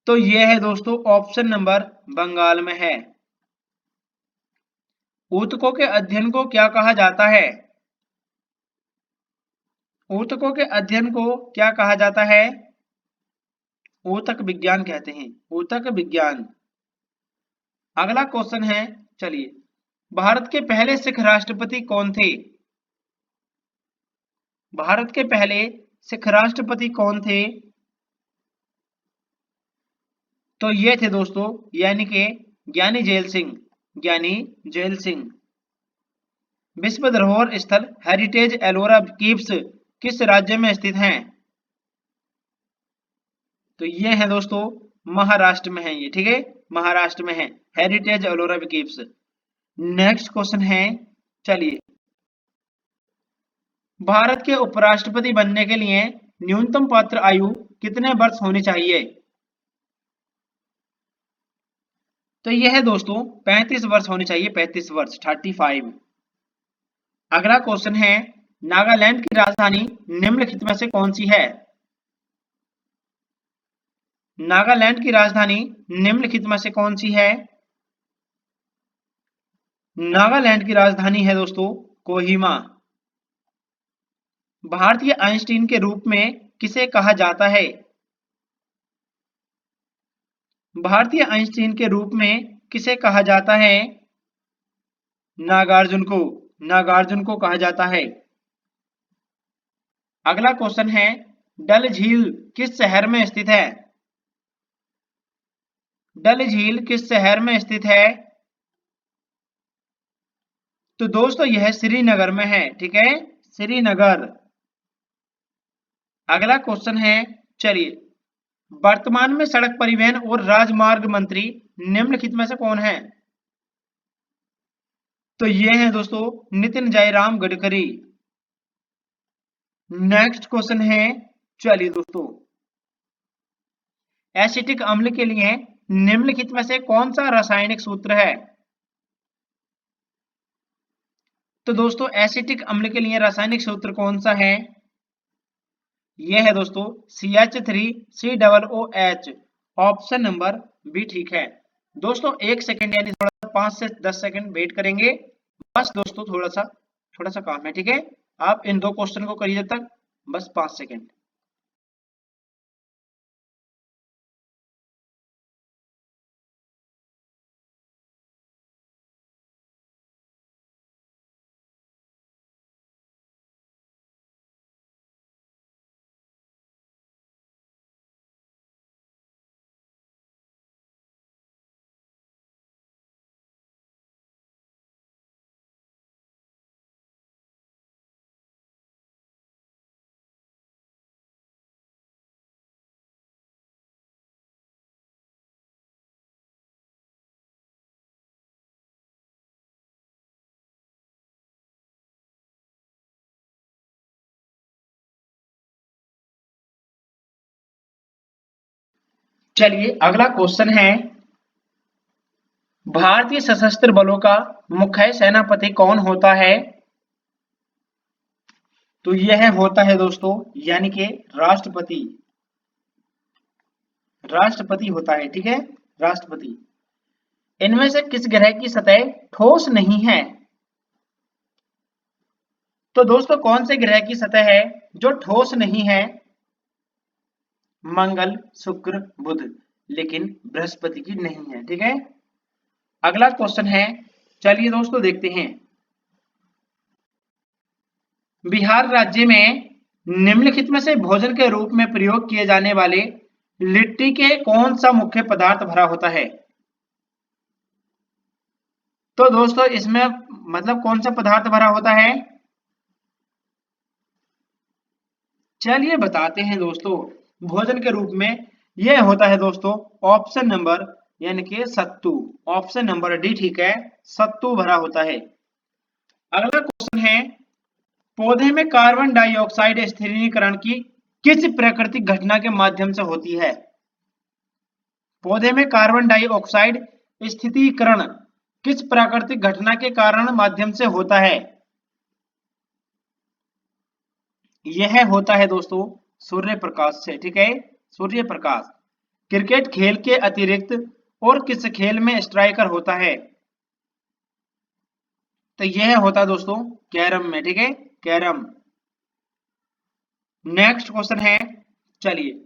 तो यह है दोस्तों ऑप्शन नंबर बंगाल में है। ऊतकों के अध्ययन को क्या कहा जाता है? ऊतकों के अध्ययन को क्या कहा जाता है? ऊतक विज्ञान कहते हैं, ऊतक विज्ञान। अगला क्वेश्चन है, चलिए। भारत के पहले सिख राष्ट्रपति कौन थे? भारत के पहले सिख राष्ट्रपति कौन थे? तो ये थे दोस्तों यानी कि ज्ञानी जेल सिंह, ज्ञानी जेल सिंह। विश्व धरोहर स्थल हेरिटेज एलोरा कीव्स किस राज्य में स्थित हैं? तो ये है दोस्तों महाराष्ट्र में है ये, ठीक है, महाराष्ट्र में है हेरिटेज एलोरा कीव्स। नेक्स्ट क्वेश्चन है, चलिए। भारत के उपराष्ट्रपति बनने के लिए न्यूनतम पात्र आयु कितने वर्ष होनी चाहिए? तो यह है दोस्तों 35 वर्ष होनी चाहिए, 35 वर्ष, 35। अगला क्वेश्चन है, नागालैंड की राजधानी निम्नलिखित में से कौन सी है? नागालैंड की राजधानी निम्नलिखित में से कौन सी है? नागालैंड की राजधानी है दोस्तों कोहिमा। भारतीय आइंस्टीन के रूप में किसे कहा जाता है? भारतीय आइंस्टीन के रूप में किसे कहा जाता है? नागार्जुन को। नागार्जुन को कहा जाता है। अगला क्वेश्चन है, डल झील किस शहर में स्थित है? डल झील किस शहर में स्थित है? तो दोस्तों यह श्रीनगर में है, ठीक है, श्रीनगर। अगला क्वेश्चन है, चलिए, वर्तमान में सड़क परिवहन और राजमार्ग मंत्री निम्नलिखित में से कौन है? तो ये है दोस्तों नितिन जयराम गडकरी। नेक्स्ट क्वेश्चन है, चलिए दोस्तों, एसिटिक अम्ल के लिए निम्नलिखित में से कौन सा रासायनिक सूत्र है? तो दोस्तों एसिटिक अम्ल के लिए रासायनिक सूत्र कौन सा है? यह है दोस्तों CH3COOH। ऑप्शन नंबर बी ठीक है। दोस्तों 1 सेकेंड यानी थोड़ा 5 से 10 सेकेंड वेट करेंगे, बस दोस्तों थोड़ा सा काम है, ठीक है। आप इन 2 क्वेश्चन को करिए तक, बस 5 सेकेंड। चलिए अगला क्वेश्चन है, भारतीय सशस्त्र बलों का मुख्य सेनापति कौन होता है? तो यह होता है दोस्तों यानी कि राष्ट्रपति। राष्ट्रपति होता है, ठीक है, राष्ट्रपति। इनमें से किस ग्रह की सतह ठोस नहीं है? तो दोस्तों कौन से ग्रह की सतह है जो ठोस नहीं है? मंगल, शुक्र, बुध, लेकिन बृहस्पति की नहीं है, ठीक है। अगला क्वेश्चन है, चलिए दोस्तों देखते हैं, बिहार राज्य में निम्नलिखित में से भोजन के रूप में प्रयोग किए जाने वाले लिट्टी के कौन सा मुख्य पदार्थ भरा होता है? तो दोस्तों इसमें मतलब कौन सा पदार्थ भरा होता है? चलिए बताते हैं दोस्तों, भोजन के रूप में यह होता है दोस्तों ऑप्शन नंबर यानी कि सत्तू। ऑप्शन नंबर डी ठीक है, सत्तू भरा होता है। अगला क्वेश्चन है, पौधे में कार्बन डाइऑक्साइड स्थिरीकरण की किस प्राकृतिक घटना के माध्यम से होती है? पौधे में कार्बन डाइऑक्साइड स्थिरीकरण किस प्राकृतिक घटना के कारण माध्यम से होता है? यह होता है दोस्तों सूर्य प्रकाश से, ठीक है, सूर्य प्रकाश। क्रिकेट खेल के अतिरिक्त और किस खेल में स्ट्राइकर होता है? तो यह होता है दोस्तों कैरम में, ठीक है, कैरम। नेक्स्ट क्वेश्चन है, चलिए,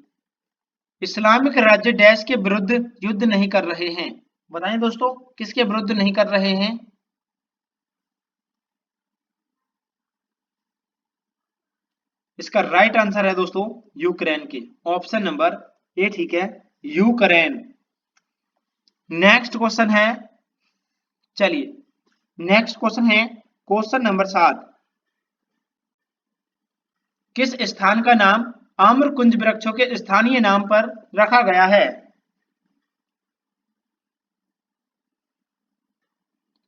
इस्लामिक राज्य डैश के विरुद्ध युद्ध नहीं कर रहे हैं? बताएं दोस्तों किसके विरुद्ध नहीं कर रहे हैं? इसका राइट आंसर है दोस्तों यूक्रेन के। ऑप्शन नंबर ए ठीक है, यूक्रेन। नेक्स्ट क्वेश्चन है, चलिए नेक्स्ट क्वेश्चन है क्वेश्चन नंबर 7, किस स्थान का नाम आम्र कुंज वृक्षों के स्थानीय नाम पर रखा गया है?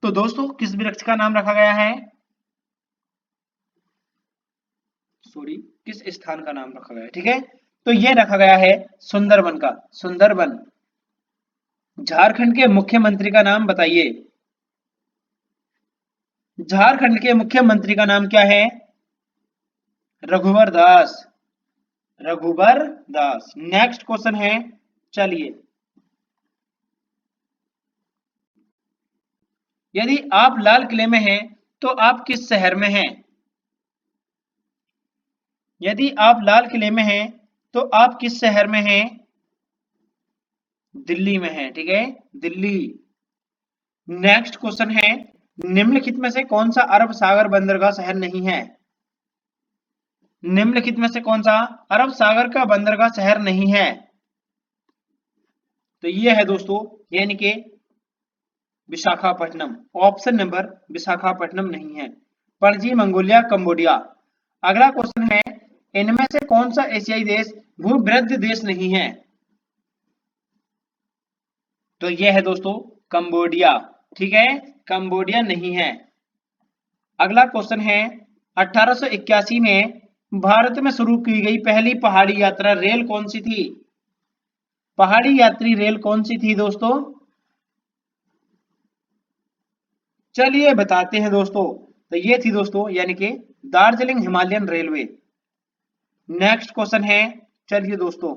तो दोस्तों किस वृक्ष का नाम रखा गया है? सॉरी, किस स्थान का नाम रखा गया है, ठीक है, तो यह रखा गया है सुंदरबन का, सुंदरबन। झारखंड के मुख्यमंत्री का नाम बताइए। झारखंड के मुख्यमंत्री का नाम क्या है? रघुवर दास, रघुवर दास। नेक्स्ट क्वेश्चन है, चलिए, यदि आप लाल किले में हैं तो आप किस शहर में हैं? यदि आप लाल किले में हैं तो आप किस शहर में हैं? दिल्ली में हैं, ठीक है, दिल्ली। नेक्स्ट क्वेश्चन है, निम्नलिखित में से कौन सा अरब सागर बंदरगाह शहर नहीं है? निम्नलिखित में से कौन सा अरब सागर का बंदरगाह शहर नहीं है? तो ये है दोस्तों यानी कि विशाखापट्टनम। ऑप्शन नंबर विशाखापट्टनम नहीं है। Panaji, Mongolia, Cambodia. अगला क्वेश्चन है, इनमें से कौन सा एशियाई देश भूवृद्ध देश नहीं है? तो ये है दोस्तों कंबोडिया, ठीक है, कंबोडिया नहीं है। अगला क्वेश्चन है, 1881 में भारत में शुरू की गई पहली पहाड़ी यात्रा रेल कौन सी थी? पहाड़ी यात्री रेल कौन सी थी दोस्तों? चलिए बताते हैं दोस्तों। तो ये थी दोस्तों यानी कि Darjeeling Himalayan railway. Next question है, चलिए दोस्तों,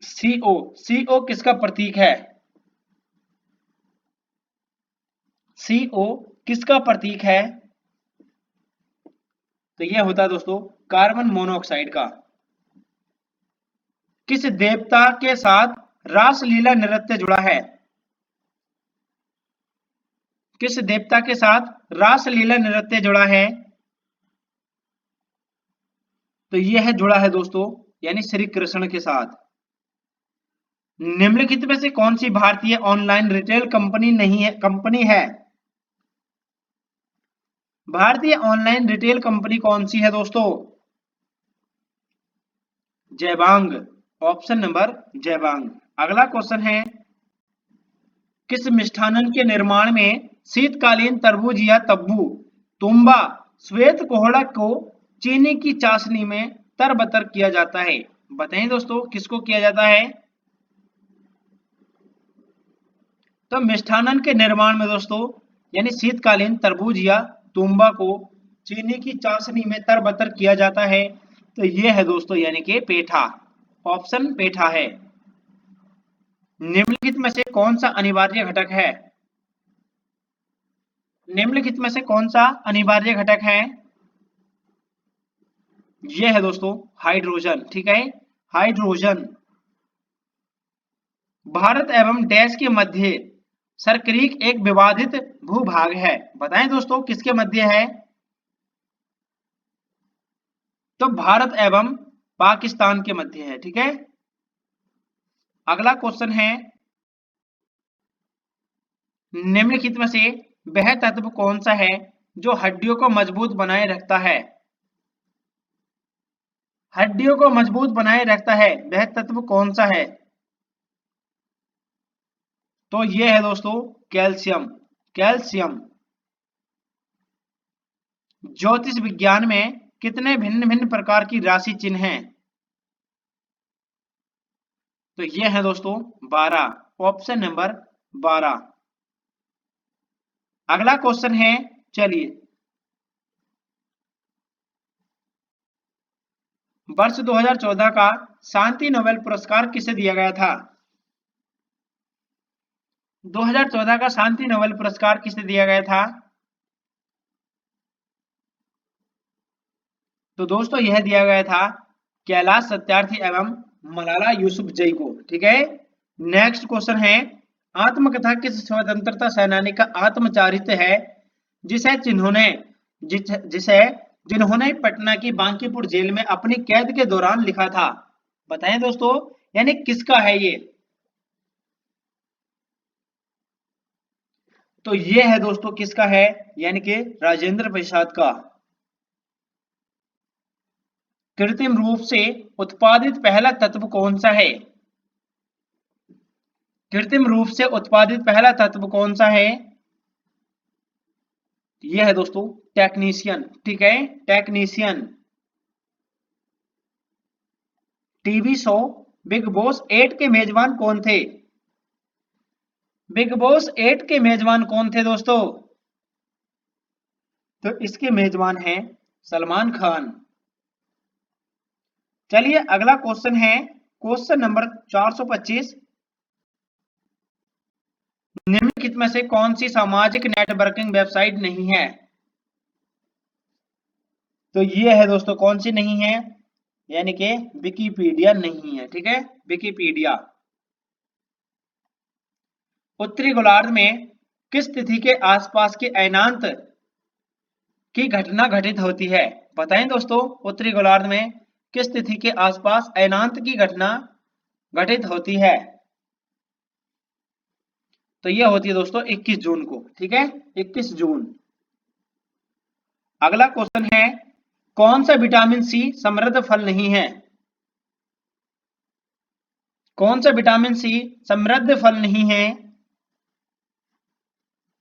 CO, CO किसका प्रतीक है? CO किसका प्रतीक है? तो यह होता है दोस्तों कार्बन मोनोऑक्साइड का। किस देवता के साथ रासलीला नृत्य जुड़ा है? किस देवता के साथ रासलीला नृत्य जुड़ा है? तो यह है जुड़ा है दोस्तों यानी श्री कृष्ण के साथ। निम्नलिखित में से कौन सी भारतीय ऑनलाइन रिटेल कंपनी है? भारतीय ऑनलाइन रिटेल कंपनी कौन सी है दोस्तों? जैबांग। ऑप्शन नंबर जैबांग। अगला क्वेश्चन है, किस मिष्ठान्न के निर्माण में शीतकालीन तरबूज या तब्बू, तुम्बा, श्वेत कोहड़ा को चीनी की चाशनी में तरबतर किया जाता है? बताएं दोस्तों किसको किया जाता है? तो मिष्ठान्न के निर्माण में दोस्तों यानी शीतकालीन तरबूज या तुम्बा को चीनी की चाशनी में तरबतर किया जाता है। तो ये है दोस्तों यानी कि पेठा। ऑप्शन पेठा है। निम्नलिखित में से कौन सा अनिवार्य घटक है? निम्नलिखित में से कौन सा अनिवार्य घटक है? यह है दोस्तों हाइड्रोजन, ठीक है, हाइड्रोजन। भारत एवं डैश के मध्य सरक्रीक एक विवादित भूभाग है। बताएं दोस्तों किसके मध्य है? तो भारत एवं पाकिस्तान के मध्य है, ठीक है। अगला क्वेश्चन है, निम्नलिखित में से वह तत्व कौन सा है जो हड्डियों को मजबूत बनाए रखता है? हड्डियों को मजबूत बनाए रखता है वह तत्व कौन सा है? तो ये है दोस्तों कैल्शियम, कैल्शियम। ज्योतिष विज्ञान में कितने भिन्न भिन्न प्रकार की राशि चिन्ह हैं? तो ये है दोस्तों 12। Option number 12। अगला क्वेश्चन है, चलिए, वर्ष 2014 का शांति नोबेल पुरस्कार किसे दिया गया था? 2014 का शांति नोबेल पुरस्कार किसे दिया गया था? तो दोस्तों यह दिया गया था कैलाश सत्यार्थी एवं मलाला यूसुफजई को, ठीक है। नेक्स्ट क्वेश्चन है, आत्मकथा किस स्वतंत्रता सेनानी का आत्मचरित्र है जिसे जिन्होंने जिसे जिन्होंने पटना की बांकीपुर जेल में अपनी कैद के दौरान लिखा था? बताएं दोस्तों यानी किसका है ये? तो ये है दोस्तों किसका है यानी कि राजेंद्र प्रसाद का। कृत्रिम रूप से उत्पादित पहला तत्व कौन सा है? कृत्रिम रूप से उत्पादित पहला तत्व कौन सा है? यह है दोस्तों टेक्नीशियन, ठीक है, technician. TV show big boss 8 के मेजबान कौन थे? बिग बॉस 8 के मेजबान कौन थे दोस्तों? तो इसके मेजबान हैं सलमान खान। चलिए अगला क्वेश्चन है, क्वेश्चन नंबर 425। निम्नलिखित में से कौन सी सामाजिक नेटवर्किंग वेबसाइट नहीं है? तो ये है दोस्तों, कौन सी नहीं है, यानी कि विकिपीडिया नहीं है। ठीक है, विकिपीडिया। उत्तरी गोलार्ध में किस तिथि के आसपास के अयनांत की घटना घटित होती है? बताएं दोस्तों, उत्तरी गोलार्ध में किस तिथि के आसपास अयनांत की घटना घटित होती है? तो यह होती है दोस्तों 21 जून को। ठीक है, 21 जून। अगला क्वेश्चन है, कौन सा विटामिन सी समृद्ध फल नहीं है? कौन सा विटामिन सी समृद्ध फल नहीं है?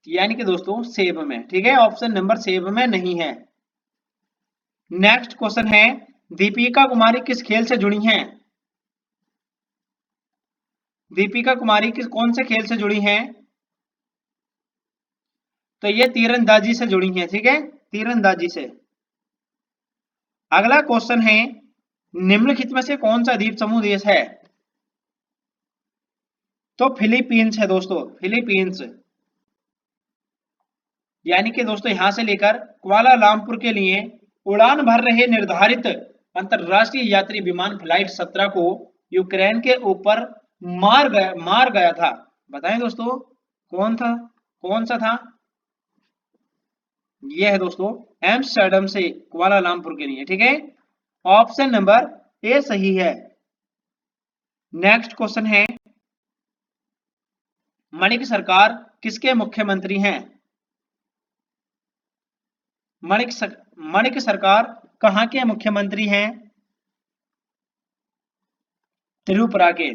यानी कि दोस्तों सेब में। ठीक है, ऑप्शन नंबर सेब में नहीं है। नेक्स्ट क्वेश्चन है, दीपिका कुमारी किस खेल से जुड़ी हैं? दीपिका कुमारी किस कौन से खेल से जुड़ी हैं? तो ये तीरंदाजी से जुड़ी हैं। ठीक है, तीरंदाजी से। अगला क्वेश्चन है, निम्नलिखित में से कौन सा द्वीप समूह देश है? तो फिलीपींस है दोस्तों, फिलीपींस। यानी कि दोस्तों यहां से लेकर कुआलालंपुर के लिए उड़ान भर रहे निर्धारित अंतरराष्ट्रीय यात्री विमान फ्लाइट 17 को यूक्रेन के ऊपर मार गया था। बताएं दोस्तों, कौन था, कौन सा था? यह है दोस्तों एम्स्टर्डम से कुआलालंपुर के लिए। ठीक है, ऑप्शन नंबर ए सही है। नेक्स्ट क्वेश्चन है, मणिक सरकार किसके मुख्यमंत्री हैं? मणिक सरकार कहां के मुख्यमंत्री हैं? त्रिपुरा के।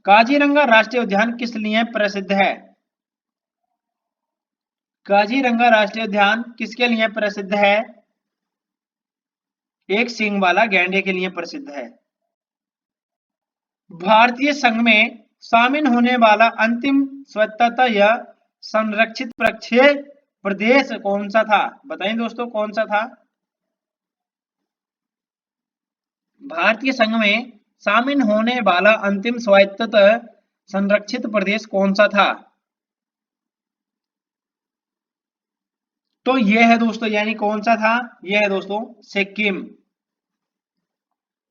काजीरंगा राष्ट्रीय उद्यान किस लिए प्रसिद्ध है? काजीरंगा राष्ट्रीय उद्यान किसके लिए प्रसिद्ध है? एक सींग वाला गैंडे के लिए प्रसिद्ध है। भारतीय संघ में शामिल होने वाला अंतिम स्वतंत्र या संरक्षित प्रदेश कौन सा था? बताएं दोस्तों, कौन सा था? भारतीय संघ में शामिल होने वाला अंतिम स्वायत्त संरक्षित प्रदेश कौन सा था? तो यह है दोस्तों, यानी कौन सा था? यह है दोस्तों सिक्किम।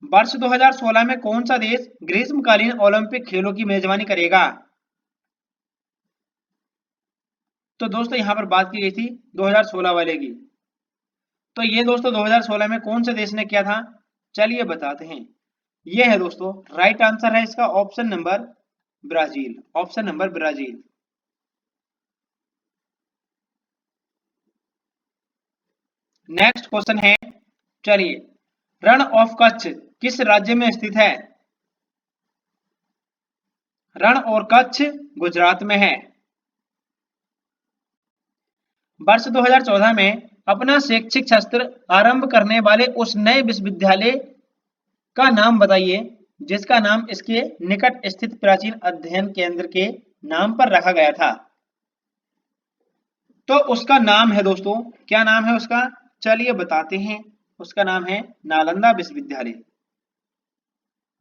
वर्ष 2016 में कौन सा देश ग्रीष्मकालीन ओलंपिक खेलों की मेजबानी करेगा? तो दोस्तों यहां पर बात की गई थी 2016 वाले की। तो ये दोस्तों 2016 में कौन से देश ने किया था? चलिए बताते हैं। ये है दोस्तों, राइट आंसर है इसका option number Brazil. Option number Brazil. Next question है, चलिए, रण ऑफ कच्छ किस राज्य में स्थित है? रण और कच्छ गुजरात में है। वर्ष 2014 में अपना शैक्षिक सत्र आरंभ करने वाले उस नए विश्वविद्यालय का नाम बताइए जिसका नाम इसके निकट स्थित प्राचीन अध्ययन केंद्र के नाम पर रखा गया था। तो उसका नाम है दोस्तों, क्या नाम है उसका? चलिए बताते हैं। उसका नाम है नालंदा विश्वविद्यालय,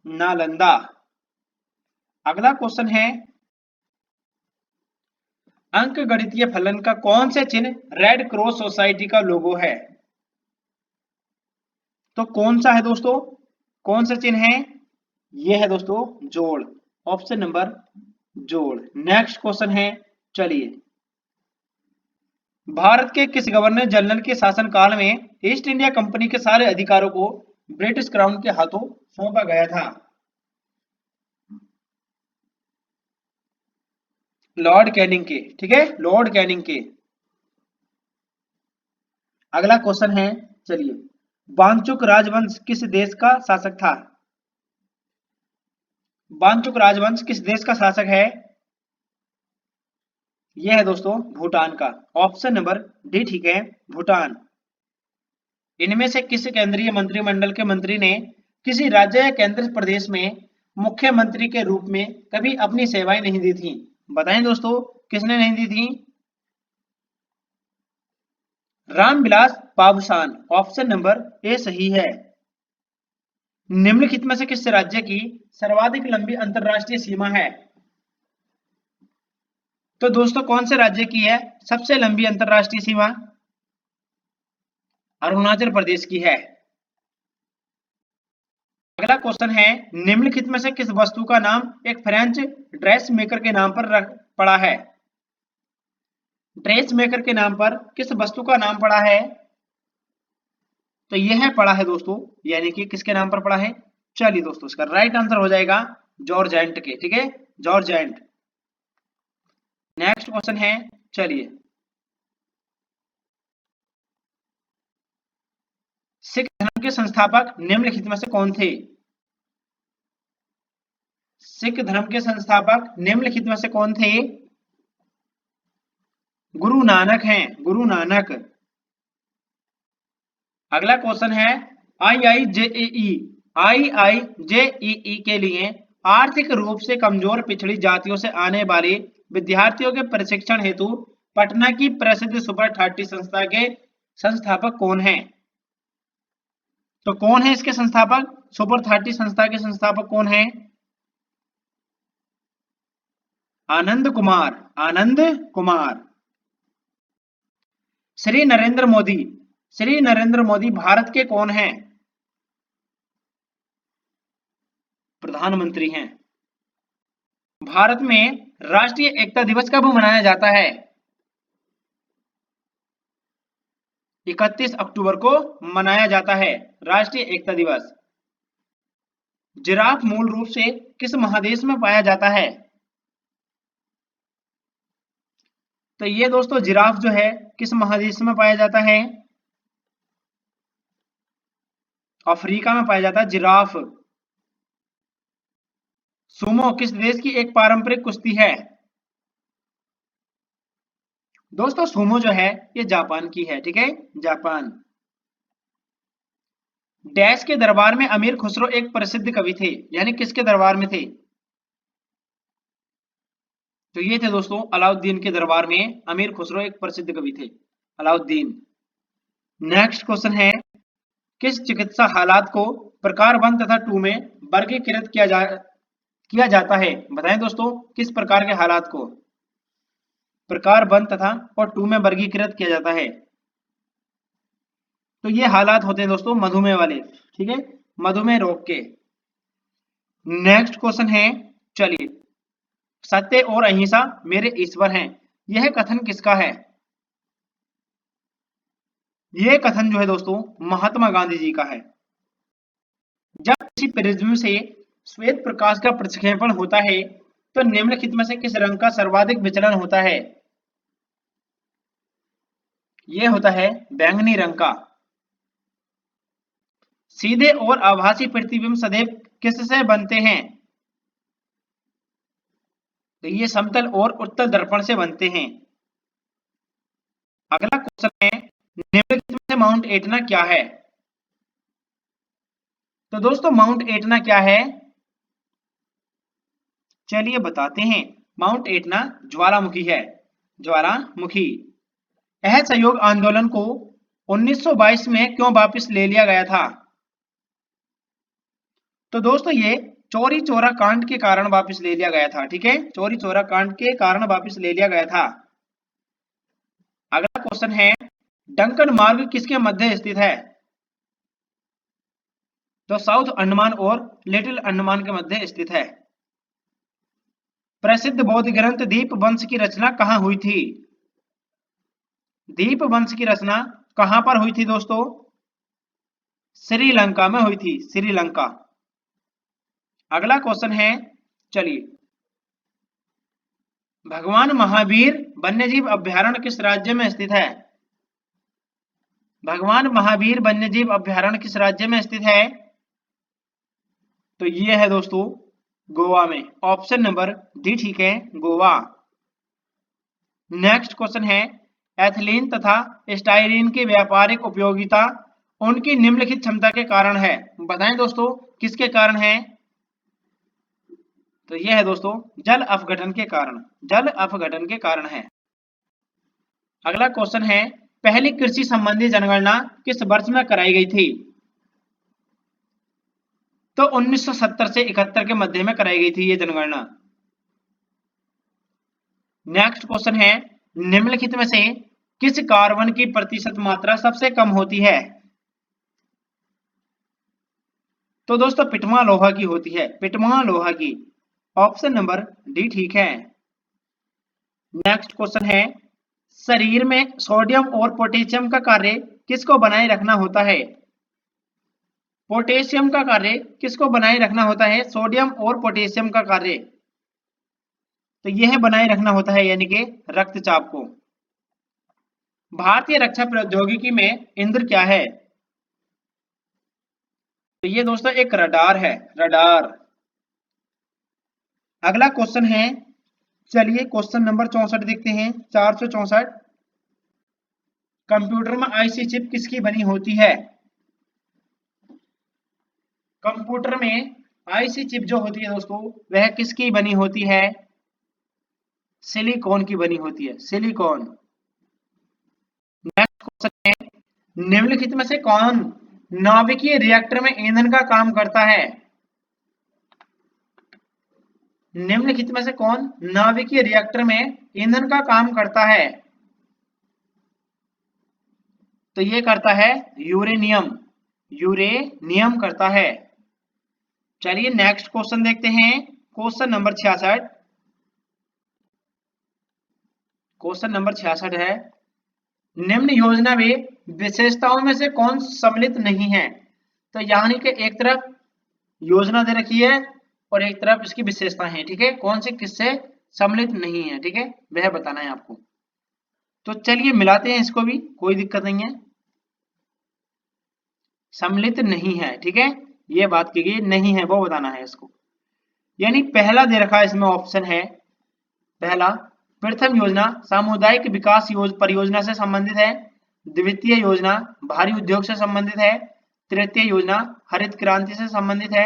नालंदा। अगला क्वेश्चन है, अंक गणितीय फलन का कौन से चिन्ह रेड क्रॉस सोसाइटी का लोगो है? तो कौन सा है दोस्तों, कौन सा चिन्ह है? यह है दोस्तों जोड़। ऑप्शन नंबर जोड़। नेक्स्ट क्वेश्चन है, चलिए, भारत के किस गवर्नर जनरल के शासनकाल में ईस्ट इंडिया कंपनी के सारे अधिकारों को ब्रिटिश क्राउन के हाथों सौंपा गया था? लॉर्ड कैनिंग के। ठीक है, लॉर्ड कैनिंग के। अगला क्वेश्चन है, चलिए, वांचुक राजवंश किस देश का शासक था? वांचुक राजवंश किस देश का शासक है? यह है दोस्तों भूटान का। ऑप्शन नंबर डी ठीक है, भूटान। इनमें से किस केंद्रीय मंत्रिमंडल के मंत्री ने किसी राज्य या केंद्र प्रदेश में मुख्यमंत्री के रूप में कभी अपनी सेवाएं नहीं दी थी? बताएं दोस्तों, किसने नहीं दी थी? Ramvilas Paswan. Option number A सही है। निम्नलिखित में से किस राज्य की सर्वाधिक लंबी अंतरराष्ट्रीय सीमा है? तो दोस्तों कौन से राज्य की है सबसे लंबी अंतरराष्ट्रीय सीमा? अरुणाचल प्रदेश की है। अगला क्वेश्चन है, निम्नलिखित में से किस वस्तु का नाम एक फ्रेंच ड्रेस मेकर के नाम पर पड़ा है? ड्रेस मेकर के नाम पर किस वस्तु का नाम पड़ा है? तो यह पड़ा है दोस्तों, यानी कि किसके नाम पर पड़ा है? चलिए दोस्तों, इसका राइट आंसर हो जाएगा जॉर्ज एंट के। ठीक है, जॉर्ज एंट। नेक्स्ट क्वेश्चन है, चलिए, सिख धर्म के संस्थापक निम्नलिखित में से कौन थे? सिख धर्म के संस्थापक निम्नलिखित में से कौन थे? गुरु नानक हैं, गुरु नानक। अगला क्वेश्चन है, आईआईजेईई के लिए आर्थिक रूप से कमजोर पिछड़ी जातियों से आने वाले विद्यार्थियों के प्रशिक्षण हेतु पटना की प्रसिद्ध सुपर 30 संस्था के संस्थापक कौन हैं? तो कौन है इसके संस्थापक? सुपर 30 संस्था के संस्थापक कौन हैं? आनंद कुमार, आनंद कुमार। श्री नरेंद्र मोदी, श्री नरेंद्र मोदी भारत के कौन हैं? प्रधानमंत्री हैं। भारत में राष्ट्रीय एकता दिवस कब मनाया जाता है? 31 अक्टूबर को मनाया जाता है राष्ट्रीय एकता दिवस। जिराफ मूल रूप से किस महादेश में पाया जाता है? तो ये दोस्तों जिराफ जो है किस महादेश में पाया जाता है? अफ्रीका में पाया जाता है जिराफ। सुमो किस देश की एक पारंपरिक कुश्ती है? दोस्तों सुमो जो है ये जापान की है। ठीक है, जापान। डैश के दरबार में अमीर खुसरो एक प्रसिद्ध कवि थे, यानी किसके दरबार में थे? तो ये थे दोस्तों अलाउद्दीन के दरबार में अमीर खुसरो एक प्रसिद्ध कवि थे, अलाउद्दीन। नेक्स्ट क्वेश्चन है, किस चिकित्सा हालात को प्रकार 1 तथा 2 में वर्गीकृत किया जाता है? बताएं दोस्तों, किस प्रकार के हालात को प्रकार 1 तथा और 2 में वर्गीकृत किया जाता है? तो ये हालात होते हैं दोस्तों मधुमेह वाले। ठीक है, मधुमेह रोग के। नेक्स्ट क्वेश्चन है, चलिए, सत्य और अहिंसा मेरे ईश्वर हैं, यह कथन किसका है? यह कथन जो है दोस्तों महात्मा गांधी जी का है। जब किसी प्रिज्म से श्वेत प्रकाश का प्रक्षेपण होता है तो निम्नलिखित में से किस रंग का सर्वाधिक विचलन होता है? यह होता है बैंगनी रंग का। सीधे और आभासी प्रतिबिंब सदैव किससे बनते हैं? तो ये समतल और उत्तल दर्पण से बनते हैं। अगला क्वेश्चन है, निम्नलिखित में से माउंट एटना क्या है? तो दोस्तों माउंट एटना क्या है? चलिए बताते हैं। माउंट एटना ज्वालामुखी है, ज्वालामुखी। असहयोग आंदोलन को 1922 में क्यों वापस ले लिया गया था? तो दोस्तों ये चौरी चौरा कांड के कारण वापस ले लिया गया था। ठीक है, चौरी चौरा कांड के कारण वापस ले लिया गया था। अगला क्वेश्चन है, डंकन मार्ग किसके मध्य स्थित है? तो साउथ अंडमान और लिटिल अंडमान के मध्य स्थित है। प्रसिद्ध बौद्ध ग्रंथ दीप वंश की रचना कहाँ हुई थी? दीप वंश की रचना कहां पर हुई थी दोस्तों? श्रीलंका में हुई थी, श्रीलंका। अगला क्वेश्चन है, चलिए, भगवान महावीर वन्यजीव अभयारण्य किस राज्य में स्थित है? भगवान महावीर वन्यजीव अभयारण्य किस राज्य में स्थित है? तो ये है दोस्तों गोवा में। ऑप्शन नंबर डी ठीक है, गोवा। नेक्स्ट क्वेश्चन है, एथिलीन तथा स्टाइरीन की व्यापारिक उपयोगिता उनकी निम्नलिखित क्षमता के कारण है। बताएं दोस्तों किसके कारण है? तो यह है दोस्तों जल अपघटन के कारण, जल अपघटन के कारण है। अगला क्वेश्चन है, पहली कृषि संबंधी जनगणना किस वर्ष में कराई गई थी? तो 1970 से 71 के मध्य में कराई गई थी ये जनगणना। नेक्स्ट क्वेश्चन है, निम्नलिखित में से किस कार्बन की प्रतिशत मात्रा सबसे कम होती है? तो दोस्तों पिटमा लोहा की होती है, पिटमा लोहा की। ऑप्शन नंबर डी ठीक है। नेक्स्ट क्वेश्चन है, शरीर में सोडियम और पोटेशियम का कार्य किसको बनाए रखना होता है? पोटेशियम का कार्य किसको बनाए रखना होता है? सोडियम और पोटेशियम का कार्य तो यह बनाए रखना होता है यानी कि रक्तचाप को। भारतीय रक्षा प्रौद्योगिकी में इंद्र क्या है? तो ये दोस्तों एक रडार है, रडार। अगला क्वेश्चन है, चलिए क्वेश्चन नंबर 64 देखते हैं, 464। कंप्यूटर में आईसी चिप किसकी बनी होती है? कंप्यूटर में आईसी चिप जो होती है दोस्तों वह किसकी बनी होती है? सिलिकॉन की बनी होती है, सिलिकॉन। नेक्स्ट क्वेश्चन है, निम्नलिखित में से कौन नाभिकीय रिएक्टर में ईंधन का काम करता है? निम्नलिखित में से कौन नाभिकीय रिएक्टर में ईंधन का काम करता है? तो ये करता है यूरेनियम, यूरेनियम करता है। चलिए नेक्स्ट क्वेश्चन देखते हैं, क्वेश्चन नंबर 66। क्वेश्चन नंबर 66 है, निम्न योजना में विशेषताओं में से कौन सम्मिलित नहीं है? तो यानी कि एक तरफ योजना दे रखी है और एक तरफ इसकी विशेषता है, ठीक है, कौन सी किससे सम्मिलित नहीं है, ठीक है, वह बताना है आपको। तो चलिए मिलाते हैं इसको भी, कोई दिक्कत नहीं है। सम्मिलित नहीं है, ठीक है, ये बात की गई नहीं है वो बताना है इसको। यानी पहला दे रखा है इसमें ऑप्शन है, पहला प्रथम योजना सामुदायिक विकास परियोजना से संबंधित है, द्वितीय योजना भारी उद्योग से संबंधित है, तृतीय योजना हरित क्रांति से संबंधित है,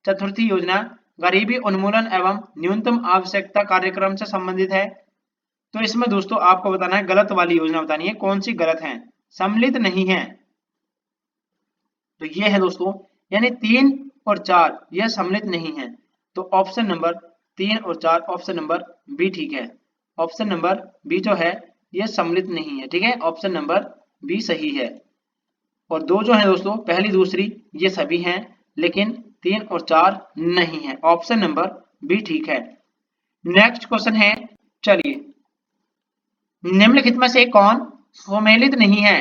चतुर्थी योजना गरीबी उन्मूलन एवं न्यूनतम आवश्यकता कार्यक्रम से संबंधित है। तो इसमें दोस्तों आपको बताना है गलत वाली योजना बतानी है, कौन सी गलत है, सम्मिलित नहीं है। तो ये है दोस्तों, यानी 3 और 4 यह सम्मिलित नहीं है। तो ऑप्शन नंबर 3 और 4 ऑप्शन नंबर बी ठीक है। ऑप्शन नंबर बी जो है यह सम्मिलित नहीं है, ठीक है, ऑप्शन नंबर बी सही है। और दो जो है दोस्तों पहली दूसरी ये सभी हैं, लेकिन 3 और 4 नहीं है, ऑप्शन नंबर बी ठीक है। नेक्स्ट क्वेश्चन है, चलिए निम्नलिखित में से कौन सुमेलित नहीं है?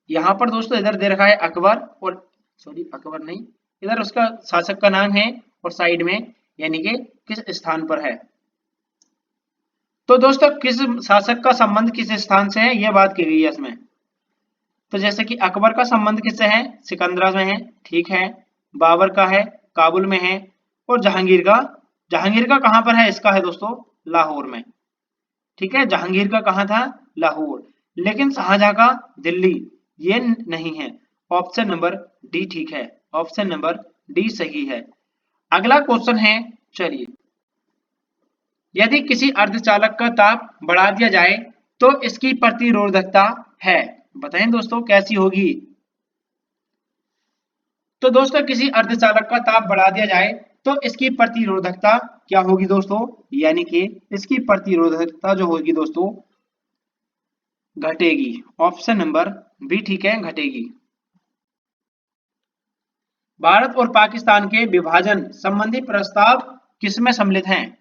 यहां पर दोस्तों इधर दे रखा है अकबर, और सॉरी अकबर नहीं, इधर उसका शासक का नाम है और साइड में यानी कि किस स्थान पर है। तो दोस्तों किस शासक का संबंध किस स्थान से है यह बात की गई है इसमें। तो जैसे कि अकबर का संबंध किससे है? सिकंदरा में है, ठीक है, बाबर का है काबुल में है, और जहांगीर का कहां पर है? इसका है दोस्तों लाहौर में, ठीक है, जहांगीर का कहां था? लाहौर। लेकिन शाहजहां का दिल्ली, ये नहीं है, ऑप्शन नंबर डी ठीक है, ऑप्शन नंबर डी सही है। अगला क्वेश्चन है, चलिए यदि किसी अर्धचालक का ताप बढ़ा दिया जाए तो इसकी प्रतिरोधकता है, बताएं दोस्तों कैसी होगी? तो दोस्तों किसी अर्धचालक का ताप बढ़ा दिया जाए तो इसकी प्रतिरोधकता क्या होगी दोस्तों? यानी कि इसकी प्रतिरोधकता जो होगी दोस्तों घटेगी, ऑप्शन नंबर बी ठीक है, घटेगी। भारत और पाकिस्तान के विभाजन संबंधी प्रस्ताव किसमें सम्मिलित हैं?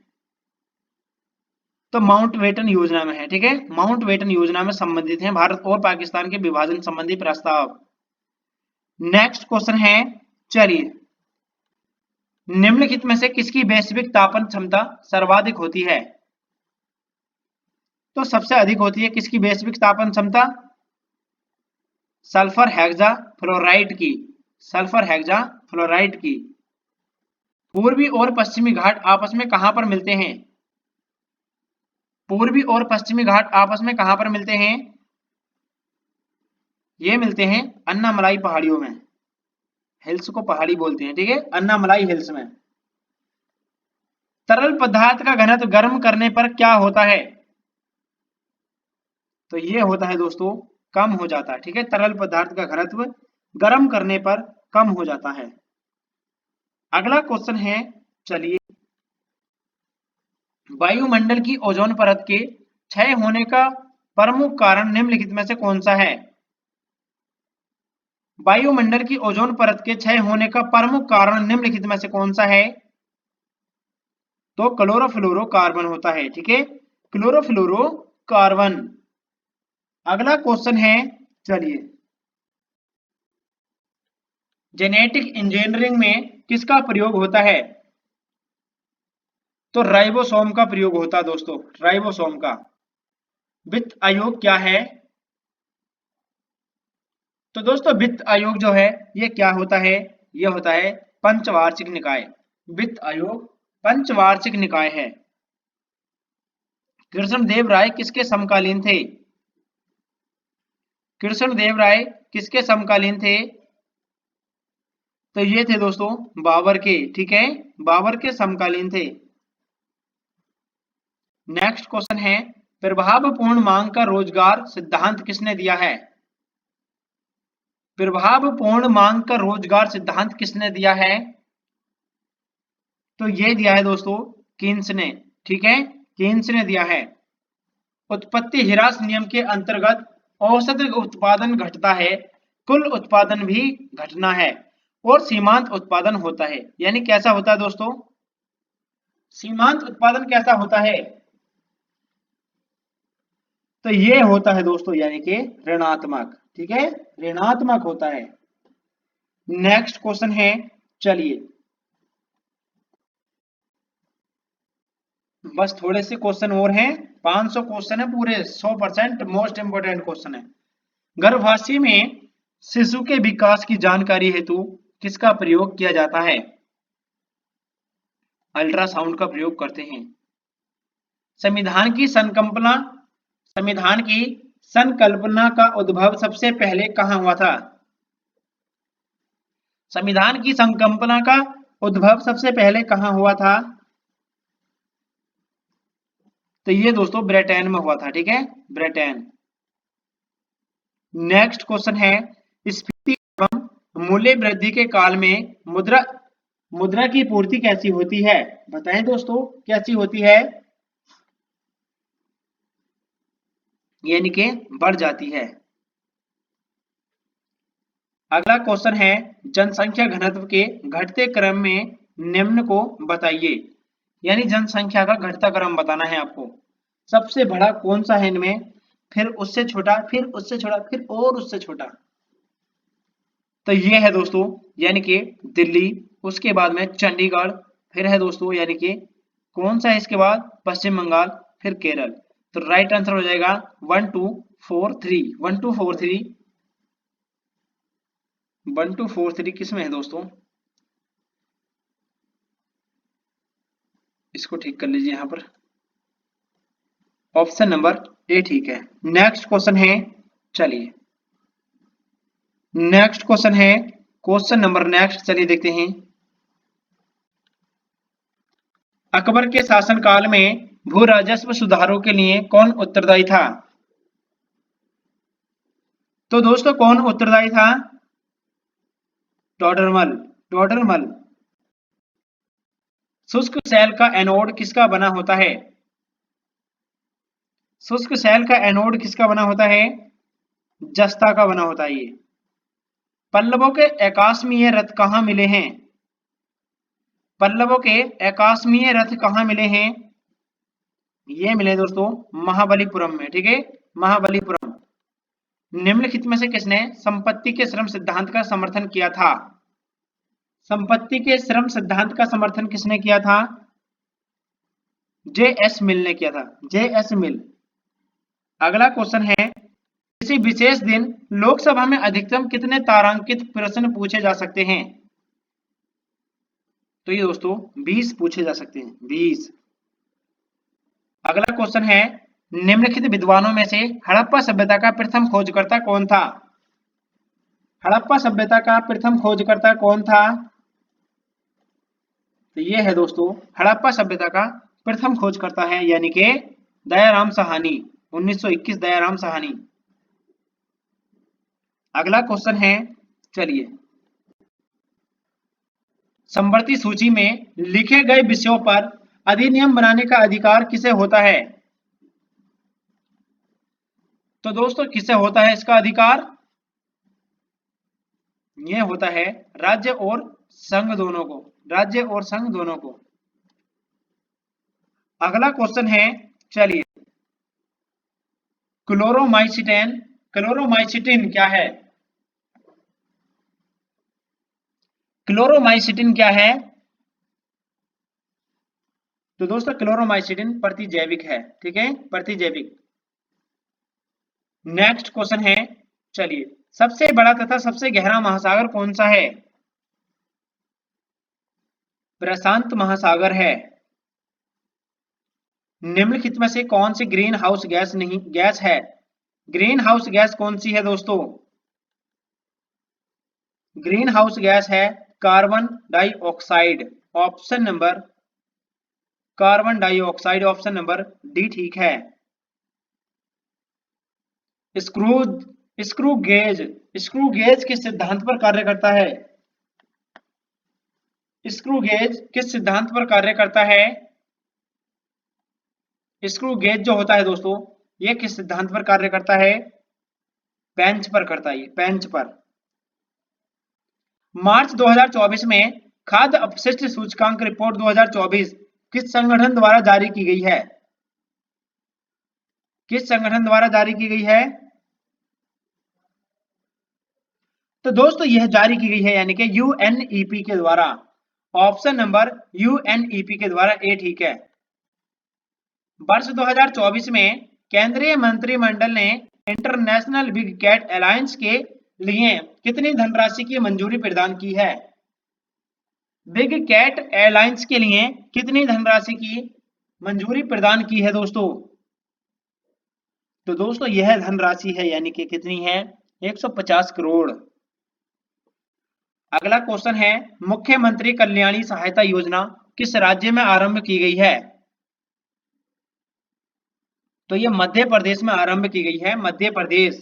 तो माउंटबेटन योजना में है, ठीक है, माउंटबेटन योजना में संबंधित हैं भारत और पाकिस्तान के विभाजन संबंधी प्रस्ताव। नेक्स्ट क्वेश्चन है, चलिए निम्नलिखित में से किसकी वैश्विक तापन क्षमता सर्वाधिक होती है? तो सबसे अधिक होती है किसकी वैश्विक तापन क्षमता? सल्फर हेक्सा फ्लोराइड की, सल्फर हेक्सा फ्लोराइड की। पूर्वी और पश्चिमी घाट आपस में कहां पर मिलते हैं? पूर्वी और पश्चिमी घाट आपस में कहां पर मिलते हैं? ये मिलते हैं अन्नामलाई पहाड़ियों में, हिल्स को पहाड़ी बोलते हैं, ठीक है, अन्नामलाई हिल्स में। तरल पदार्थ का घनत्व गर्म करने पर क्या होता है? तो ये होता है दोस्तों कम हो जाता है, ठीक है, तरल पदार्थ का घनत्व गर्म करने पर कम हो जाता है। अगला क्वेश्चन है, चलिए वायुमंडल की ओजोन परत के क्षय होने का प्रमुख कारण निम्नलिखित में से कौन सा है? वायुमंडल की ओजोन परत के क्षय होने का प्रमुख कारण निम्नलिखित में से कौन सा है? तो क्लोरोफ्लोरोकार्बन होता है। ठीक है, क्लोरोफ्लोरोकार्बन। अगला क्वेश्चन है, चलिए, जेनेटिक इंजीनियरिंग में किसका प्रयोग होता है? तो राइबोसोम का प्रयोग होता है दोस्तों, राइबोसोम का। वित्त आयोग क्या है? तो दोस्तों वित्त आयोग जो है ये क्या होता है? ये होता है पंचवार्षिक निकाय। वित्त आयोग पंचवार्षिक निकाय है। कृष्णदेव राय किसके समकालीन थे? कृष्णदेव राय किसके समकालीन थे? तो ये थे दोस्तों बाबर के। ठीक है, बाबर के समकालीन थे। नेक्स्ट क्वेश्चन है, प्रभावपूर्ण मांग का रोजगार सिद्धांत किसने दिया है? प्रभावपूर्ण मांग का रोजगार सिद्धांत किसने दिया है? तो ये दिया है दोस्तों कीन्स ने। ठीक है, कीन्स ने दिया है। उत्पत्ति ह्रास नियम के अंतर्गत औसत उत्पादन घटता है, कुल उत्पादन भी घटना है और सीमांत उत्पादन होता है। यानी कैसा होता है दोस्तों? सीमांत उत्पादन कैसा होता है? तो ये होता है दोस्तों यानी कि ऋणात्मक। ठीक है, ऋणात्मक होता है। नेक्स्ट क्वेश्चन है, चलिए, बस थोड़े से क्वेश्चन और हैं। 500 क्वेश्चन है पूरे, 100% मोस्ट इंपोर्टेंट क्वेश्चन है। गर्भाशय में शिशु के विकास की जानकारी हेतु किसका प्रयोग किया जाता है? अल्ट्रासाउंड का प्रयोग करते हैं। संविधान की संकल्पना संविधान की संकल्पना का उद्भव सबसे पहले कहाँ हुआ था? संविधान की संकल्पना का उद्भव सबसे पहले कहाँ हुआ था? तो ये दोस्तों ब्रिटेन में हुआ था। ठीक है, ब्रिटेन। नेक्स्ट क्वेश्चन है, स्फीति एवं मूल्य वृद्धि के काल में मुद्रा मुद्रा की पूर्ति कैसी होती है? बताएं दोस्तों, कैसी होती है? यानी कि बढ़ जाती है। अगला क्वेश्चन है, जनसंख्या घनत्व के घटते क्रम में निम्न को बताइए। यानी जनसंख्या का घटता क्रम बताना है आपको। सबसे बड़ा कौन सा है इनमें, फिर उससे छोटा, फिर उससे छोटा, फिर और उससे छोटा। तो ये है दोस्तों यानी कि दिल्ली, उसके बाद में चंडीगढ़, फिर है दोस्तों यानी कि कौन सा है इसके बाद, पश्चिम बंगाल, फिर केरल। तो राइट आंसर हो जाएगा 1 2 4 3। 1 2 4 3, 1 2 4 3 किस में है दोस्तों? इसको ठीक कर लीजिए यहाँ पर। ऑप्शन नंबर ए ठीक है। नेक्स्ट क्वेश्चन है, चलिए, नेक्स्ट क्वेश्चन है, क्वेश्चन नंबर नेक्स्ट, चलिए देखते हैं। अकबर के शासनकाल में भू राजस्व सुधारों के लिए कौन उत्तरदायी था? तो दोस्तों कौन उत्तरदायी था? टोडरमल। टोडरमल। शुष्क सेल का एनोड किसका बना होता है? शुष्क सेल का एनोड किसका बना होता है? जस्ता का बना होता है ये। पल्लवों के आकाशमीय रथ कहाँ मिले हैं? पल्लवों के आकाशमीय रथ कहाँ मिले हैं? ये मिले दोस्तों महाबलीपुरम में। ठीक है, महाबलीपुरम। निम्नलिखित में से किसने संपत्ति के श्रम सिद्धांत का समर्थन किया था? संपत्ति के श्रम सिद्धांत का समर्थन किसने किया था? जे एस मिल ने किया था, जे एस मिल। अगला क्वेश्चन है, किसी विशेष दिन लोकसभा में अधिकतम कितने तारांकित प्रश्न पूछे जा सकते हैं? तो ये दोस्तों 20 पूछे जा सकते हैं, 20। अगला क्वेश्चन है, निम्नलिखित विद्वानों में से हड़प्पा सभ्यता का प्रथम खोजकर्ता कौन था? हड़प्पा सभ्यता का प्रथम खोजकर्ता कौन था? तो ये है दोस्तों हड़प्पा सभ्यता का प्रथम खोजकर्ता है यानी कि दयाराम साहनी, 1921, दयाराम साहनी। अगला क्वेश्चन है, चलिए, समवर्ती सूची में लिखे गए विषयों पर अधिनियम बनाने का अधिकार किसे होता है? तो दोस्तों किसे होता है इसका अधिकार? यह होता है राज्य और संघ दोनों को, राज्य और संघ दोनों को। अगला क्वेश्चन है, चलिए, क्लोरोमाइसिटेन, क्लोरोमाइसिटिन क्या है? क्लोरोमाइसिटिन क्या है? तो दोस्तों क्लोरोमाइसिटिन प्रतिजैविक है, ठीक है, प्रतिजैविक। नेक्स्ट क्वेश्चन है, चलिए, सबसे बड़ा तथा सबसे गहरा महासागर कौन सा है? प्रशांत महासागर है। निम्नलिखित में से कौन सी ग्रीन हाउस गैस है? ग्रीन हाउस गैस कौन सी है दोस्तों? ग्रीन हाउस गैस है carbon dioxide, option number, carbon dioxide, option number D ठीक है। Screw screw gauge, screw gauge किस सिद्धांत पर कार्य करता है? स्क्रू गेज किस सिद्धांत पर कार्य करता है? स्क्रू गेज जो होता है दोस्तों, ये किस सिद्धांत पर कार्य करता है? पेंच पर करता है, पेंच पर। मार्च 2024 में खाद्य अपशिष्ट सूचकांक रिपोर्ट 2024 किस संगठन द्वारा जारी की गई है? किस संगठन द्वारा जारी की गई है? तो दोस्तों यह जारी की गई है यानी कि यूएनईपी के द्वारा, ऑप्शन नंबर यूएनईपी के द्वारा, ए ठीक है। वर्ष 2024 में केंद्रीय मंत्रिमंडल ने इंटरनेशनल बिग कैट अलायंस के लिए कितनी धनराशि की मंजूरी प्रदान की है? बिग कैट एयरलाइंस के लिए कितनी धनराशि की मंजूरी प्रदान की है दोस्तों? तो दोस्तों यह धनराशि है यानी कि कितनी है? 150 करोड़। अगला क्वेश्चन है, मुख्यमंत्री कल्याणी सहायता योजना किस राज्य में आरंभ की गई है? तो यह मध्य प्रदेश में आरंभ की गई है, मध्य प्रदेश।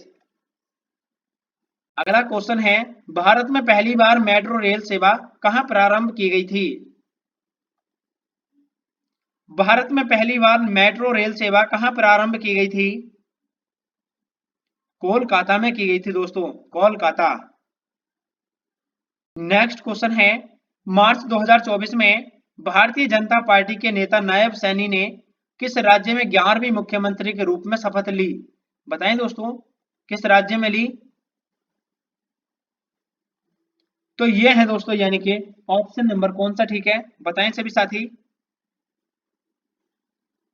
अगला क्वेश्चन है, भारत में पहली बार मेट्रो रेल सेवा कहां प्रारंभ की गई थी? भारत में पहली बार मेट्रो रेल सेवा कहां प्रारंभ की गई थी? कोलकाता में की गई थी दोस्तों, कोलकाता। नेक्स्ट क्वेश्चन है, मार्च 2024 में भारतीय जनता पार्टी के नेता नायब सैनी ने किस राज्य में 11वीं मुख्यमंत्री के रूप में शपथ ली? बताएं दोस्तों किस राज्य में ली? तो ये है दोस्तों यानी कि ऑप्शन नंबर कौन सा ठीक है? बताएं सभी साथी।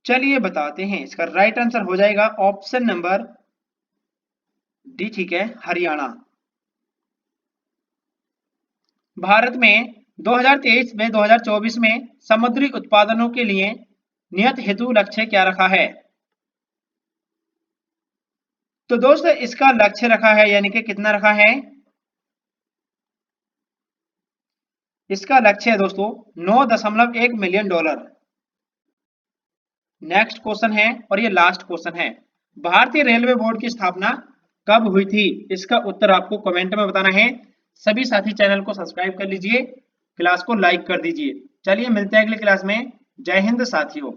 चलिए बताते हैं, इसका राइट आंसर हो जाएगा ऑप्शन नंबर डी ठीक है, हरियाणा। भारत में 2023 में 2024 में समुद्री उत्पादनों के लिए नियत हेतु लक्ष्य क्या रखा है? तो दोस्तों इसका लक्ष्य रखा है यानी कि कितना रखा है? इसका लक्ष्य है दोस्तों 9.1 मिलियन डॉलर। नेक्स्ट क्वेश्चन है और ये लास्ट क्वेश्चन है, भारतीय रेलवे बोर्ड की स्थापना कब हुई थी? इसका उत्तर आपको कमेंट में बताना है। सभी साथी चैनल को सब्सक्राइब कर लीजिए, क्लास को लाइक कर दीजिए। चलिए मिलते हैं अगली क्लास में। जय हिंद साथियों।